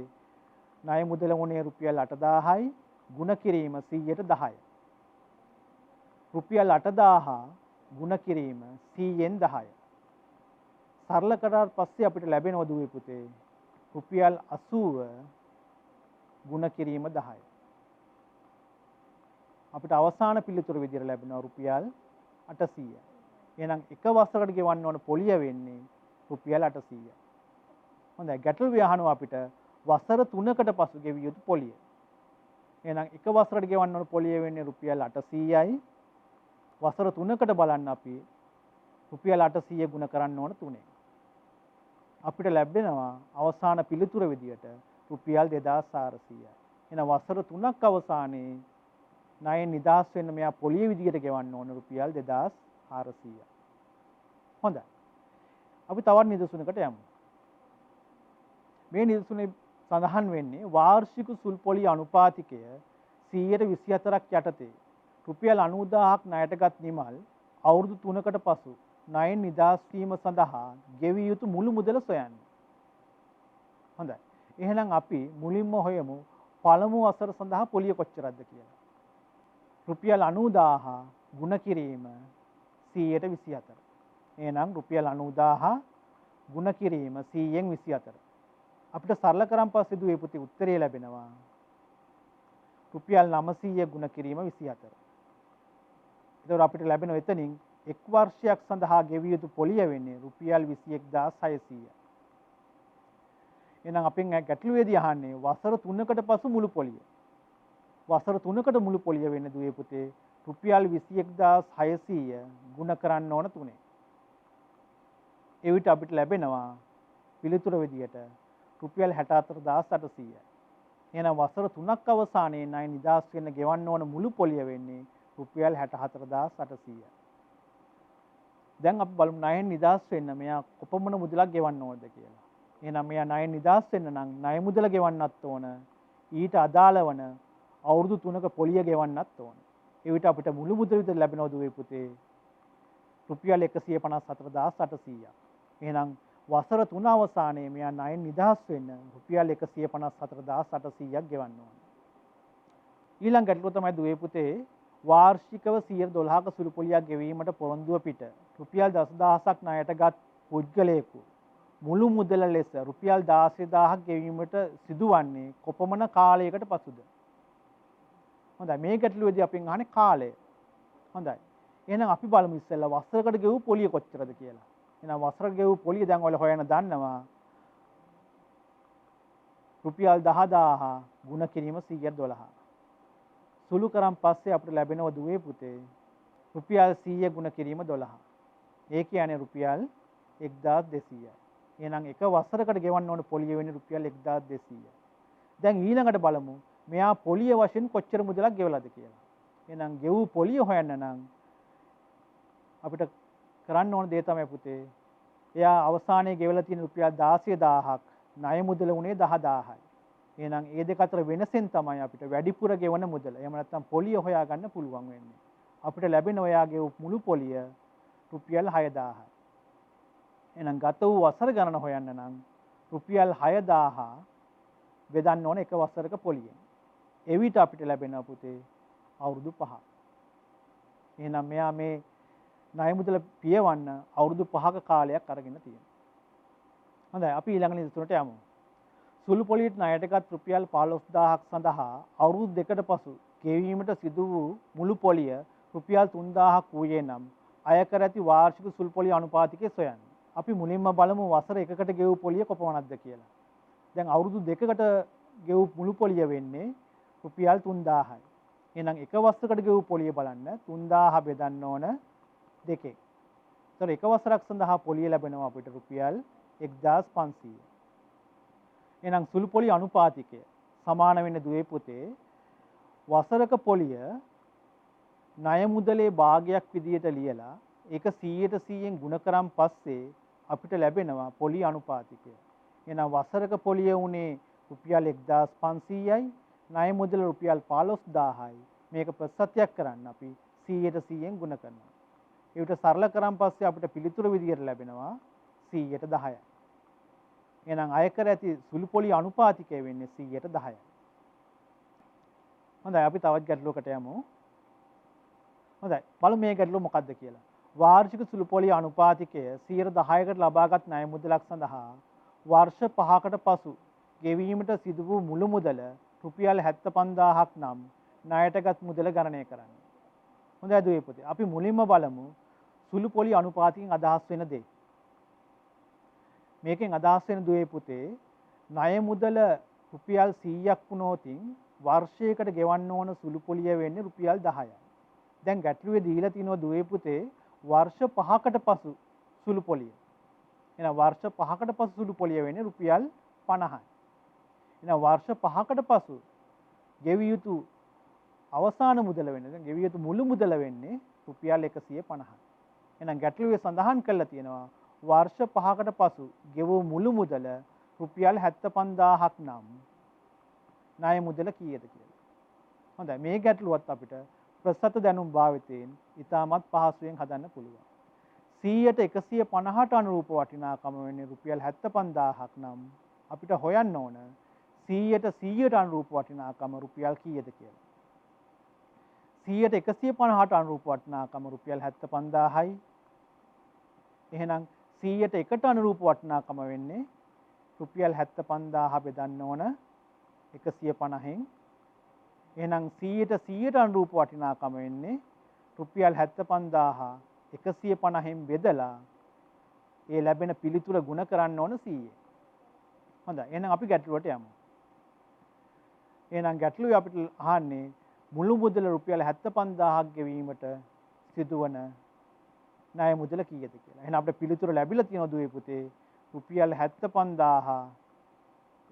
[SPEAKER 1] ණය මුදල වුණේ රුපියල් 8000යි ගුණ කිරීම 100ට 10. රුපියල් 8000 ගුණ කිරීම 100ෙන් 10. සරල කරාට පස්සේ අපිට ලැබෙනවා දුවේ පුතේ රුපියල් 80 ගුණ කිරීම 10. අපිට අවසාන පිළිතුර විදිහට ලැබෙනවා රුපියල් 800. එහෙනම් එක වසරකට ගෙවන්න ඕන පොලිය වෙන්නේ රුපියල් 800. හොඳයි ගැටළු අහනවා අපිට වසර 3කට පසු ගෙවිය යුතු පොලිය. එහෙනම් එක වසරකට ගෙවන්න ඕන පොලිය වෙන්නේ රුපියල් 800යි. වසර 3කට බලන්න අපි රුපියල් 800 ගුණ කරන්න ඕන 3. අපිට ලැබෙනවා අවසාන පිළිතුර විදියට රුපියල් 2400යි. එහෙනම් වසර 3ක් අවසානයේ ණයෙන් නිදහස් වෙන්න මෙයා පොලිය විදියට ගෙවන්න ඕන රුපියල් 2400යි. හොඳයි. අපි තවත් නිදසුනකට යමු. මේ නිදසුනේ සඳහන් වෙන්නේ වාර්ෂික සුළු පොලිය අනුපාතිකය 124ක් යටතේ රුපියල් 90000ක් ණයටගත් නිමල් අවුරුදු 3කට පසු ණයෙන් නිදහස් වීම සඳහා ගෙවිය යුතු මුළු මුදල සොයන්න. හොඳයි. එහෙනම් අපි මුලින්ම හොයමු පළමු වසර සඳහා පොලිය කොච්චරක්ද කියලා. රුපියල් 90000 ගුණ කිරීම 124. එහෙනම් රුපියල් 90000 ගුණ කිරීම 124. අපිට සරල කරන් පස්සේ දුවේ පුතේ උත්තරය ලැබෙනවා රුපියල් 900 ගුණ කිරීම 24. ඒතකොට අපිට ලැබෙන එතනින් එක් වර්ෂයක් සඳහා ගෙවිය යුතු පොලිය වෙන්නේ රුපියල් 21600. එහෙනම් අපෙන් ගැටලුවේදී අහන්නේ වසර 3කට පසු මුළු පොලිය. වසර 3කට මුළු පොලිය වෙන්නේ දුවේ පුතේ රුපියල් 21600 ගුණ කරන්න ඕන 3. ඒ විට අපිට ලැබෙනවා පිළිතුර විදියට රුපියල් 64800යි. එහෙනම් වසර 3ක් අවසානයේ ණය නිදහස් වෙන්න ගෙවන්න ඕන මුළු පොලිය වෙන්නේ රුපියල් 64800යි. දැන් අපි බලමු ණයෙන් නිදහස් වෙන්න මෙයා කොපමණ මුදලක් ගෙවන්න ඕනද කියලා. එහෙනම් මෙයා ණයෙන් නිදහස් වෙන්න නම් ණය මුදල ගෙවන්නත් ඕන. ඊට අදාළ වන අවුරුදු 3ක පොලිය ගෙවන්නත් ඕන. ඒ විට අපිට මුළු මුදල විතර ලැබෙනවද දුවේ පුතේ? රුපියල් 154800ක්. එහෙනම් වසර 3 අවසානයේ මෙයා ණයෙන් නිදහස් වෙන්න රුපියල් 154800ක් ගෙවන්න ඕන. ඊළඟ ගැටලුව තමයි දුවේ පුතේ වාර්ෂිකව 112ක සුළු පොලියක් ගෙවීමට පොරොන්දුව පිට රුපියල් 10000ක් ණයටගත් පුද්ගලයෙකු මුළු මුදල ලෙස රුපියල් 16000ක් ගෙවීමට සිදුවන්නේ කොපමණ කාලයකට පසුද? හොඳයි මේ ගැටලුවේදී අපෙන් අහන්නේ කාලය. හොඳයි. එහෙනම් අපි බලමු ඉස්සෙල්ලා වසරකට ගෙවූ පොලිය කොච්චරද කියලා. එහෙනම් වසරකට ගෙවූ පොලිය දැන් ඔයාලා හොයන්න දන්නවා. රුපියල් 10000 ගුණ කිරීම 112. සුළු කරන් පස්සේ අපිට ලැබෙනව දුවේ පුතේ රුපියල් 100 ගුණ කිරීම 12. ඒ කියන්නේ රුපියල් 1200යි. එහෙනම් එක වසරකට ගෙවන්න ඕන පොලිය වෙන්නේ රුපියල් 1200යි. දැන් ඊළඟට බලමු මෙයා පොලිය වශයෙන් කොච්චර මුදලක් ගෙවලාද කියලා. එහෙනම් ගෙවූ පොලිය හොයන්න නම් අපිට කරන්න ඕන දේ තමයි පුතේ එයා අවසානයේ ගෙවලා තියෙන රුපියල් 16000ක් ණය මුදල උනේ 10000යි. එහෙනම් ඒ දෙක අතර වෙනසෙන් තමයි අපිට වැඩිපුර ගෙවන මුදල. එහෙම නැත්නම් පොලිය හොයාගන්න පුළුවන් වෙන්නේ. අපිට ලැබෙන ඔයාගේ මුළු පොලිය රුපියල් 6000යි. එහෙනම් ගත වූ වසර ගණන හොයන්න නම් රුපියල් 6000 බෙදන්න ඕන එක වසරක පොලියෙන්. එවිට අපිට ලැබෙනවා පුතේ අවුරුදු 5. එහෙනම් මෙයා මේ ණය මුදල පියවන්න අවුරුදු 5ක කාලයක් අරගෙන තියෙනවා. හොඳයි අපි ඊළඟ නිදසුනට යමු. සුළු පොලියට ණයටගත් රුපියල් 15000ක් සඳහා අවුරුදු 2කට පසු ගෙවීමට සිදු වූ මුළු පොලිය රුපියල් 3000ක් වූයේ නම් අය කර ඇති වාර්ෂික සුළු පොලිය අනුපාතිකය සොයන්න. අපි මුලින්ම බලමු වසර 1කට ගෙවූ පොලිය කොපමණක්ද කියලා. දැන් අවුරුදු 2කට ගෙවූ මුළු පොලිය වෙන්නේ රුපියල් 3000යි. එහෙනම් එක වසරකට ගෙවූ පොලිය බලන්න 3000 බෙදන්න ඕන 2. ඒතර එක වසරක් සඳහා පොලිය ලැබෙනවා අපිට රුපියල් 1500. එහෙනම් සුළු පොලිය අනුපාතිකය සමාන වෙන්නේ දුවේ පුතේ වසරක පොලිය ණය මුදලේ භාගයක් විදියට ලියලා ඒක 100%න් ගුණ කරන් පස්සේ අපිට ලැබෙනවා පොලිය අනුපාතිකය. එහෙනම් වසරක පොලිය උනේ රුපියල් 1500යි ණය මුදල රුපියල් 15000යි. මේක ප්‍රතිශතයක් කරන්න අපි 100%න් ගුණ කරනවා. ඒකට සරල කරන් පස්සේ අපිට පිළිතුර විදියට ලැබෙනවා 110යි. එහෙනම් අය කර ඇති සුළු පොලිය අනුපාතිකය වෙන්නේ 110යි. හොඳයි අපි තවත් ගැටලුවකට යමු. හොඳයි බලමු මේ ගැටලුව මොකක්ද කියලා. වාර්ෂික සුළු පොලිය අනුපාතිකය 10%කට ලබාගත් ණය මුදලක් සඳහා වර්ෂ 5කට පසු ගෙවීමට සිදු වූ මුළු මුදල රුපියල් 75000ක් නම් ණයටගත් මුදල ගණනය කරන්න. හොඳයි දුවේ පුතේ. අපි මුලින්ම බලමු සුළු පොලිය අනුපාතිකයෙන් අදහස් වෙන දේ. මේකෙන් අදහස් වෙන දුවේ පුතේ ණය මුදල රුපියල් 100ක් වුණොතින් වර්ෂයකට ගෙවන්න ඕන සුළු පොලිය වෙන්නේ රුපියල් 10යි. දැන් ගැටලුවේ දීලා තිනවා දුවේ පුතේ වර්ෂ 5කට පසු සුළු පොලිය. එහෙනම් වර්ෂ 5කට පසු සුළු පොලිය වෙන්නේ රුපියල් 50යි. එහෙනම් වර්ෂ 5කට පසු ගෙවිය යුතු අවසාන මුදල වෙන්නේ දැන් ගෙවිය යුතු මුළු මුදල වෙන්නේ රුපියල් 150යි. එහෙනම් ගැටලුවේ සඳහන් කරලා තියෙනවා වර්ෂ 5කට පසු ගෙවූ මුළු මුදල රුපියල් 75000ක් නම් ණය මුදල කීයද කියලා. හොඳයි මේ ගැටලුවත් අපිට ප්‍රසත දැනුම් භාවිතයෙන් ඉතාමත් පහසුවෙන් හදන්න පුළුවන්. 100ට 150ට අනුරූප වටිනාකම වෙන්නේ රුපියල් 75000ක් නම් අපිට හොයන්න ඕන 100ට 100ට අනුරූප වටිනාකම රුපියල් කීයද කියලා. 100ට 150ට අනුරූප වටිනාකම රුපියල් 75000යි. එහෙනම් 100ට 1ට අනුරූප වටිනාකම වෙන්නේ රුපියල් 75000 බෙදන්න ඕන 150න්. එහෙනම් 100ට 100ට අනුරූප වටිනාකම වෙන්නේ රුපියල් 75000 150න් බෙදලා ඒ ලැබෙන පිළිතුර ගුණ කරන්න ඕන 100. හොඳයි. එහෙනම් අපි ගැටලුවට යමු. එහෙනම් ගැටලුවේ අපිට අහන්නේ මුළු මුදල රුපියල් 75000ක් ගෙවීමට සිදුවන ණය මුදල කීයද කියලා. එහෙනම් අපිට පිළිතුර ලැබිලා තියෙනවා දුවේ පුතේ රුපියල් 75000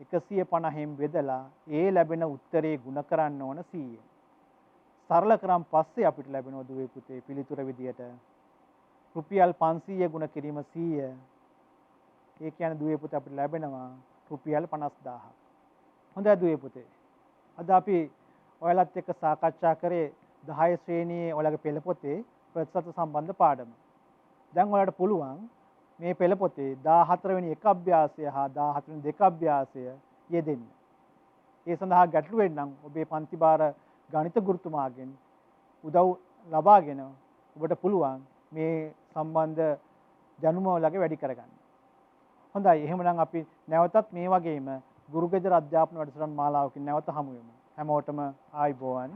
[SPEAKER 1] 150න් බෙදලා ඒ ලැබෙන උත්තරේ ගුණ කරන්න ඕන 100. සරල කරන් පස්සේ අපිට ලැබෙනවා දුවේ පුතේ පිළිතුර විදියට රුපියල් 500 ගුණ කිරීම 100. ඒ කියන්නේ දුවේ පුතේ අපිට ලැබෙනවා රුපියල් 50000. හොඳයි දුවේ පුතේ. අද අපි ඔයාලත් එක්ක සාකච්ඡා කරේ 10 ශ්‍රේණියේ ඔයාලගේ පෙළ පොතේ ප්‍රතිශත සම්බන්ධ පාඩම. දැන් ඔයාලට පුළුවන් මේ පෙළ පොතේ 14 වෙනි එක අභ්‍යාසය හා 14 වෙනි දෙක අභ්‍යාසය යෙදෙන්න. ඒ සඳහා ගැටළු වෙන්නම් ඔබේ පන්ති භාර ගණිත ගුරුතුමාගෙන් උදව් ලබාගෙන ඔබට පුළුවන් මේ සම්බන්ධ දැනුම ඔයාලගේ වැඩි කරගන්න. හොඳයි එහෙමනම් අපි නැවතත් මේ වගේම ගුරුගෙදර අධ්‍යාපන වැඩසටහන් මාලාවකින් නැවත හමු වෙමු. හැමෝටම ආයුබෝවන්.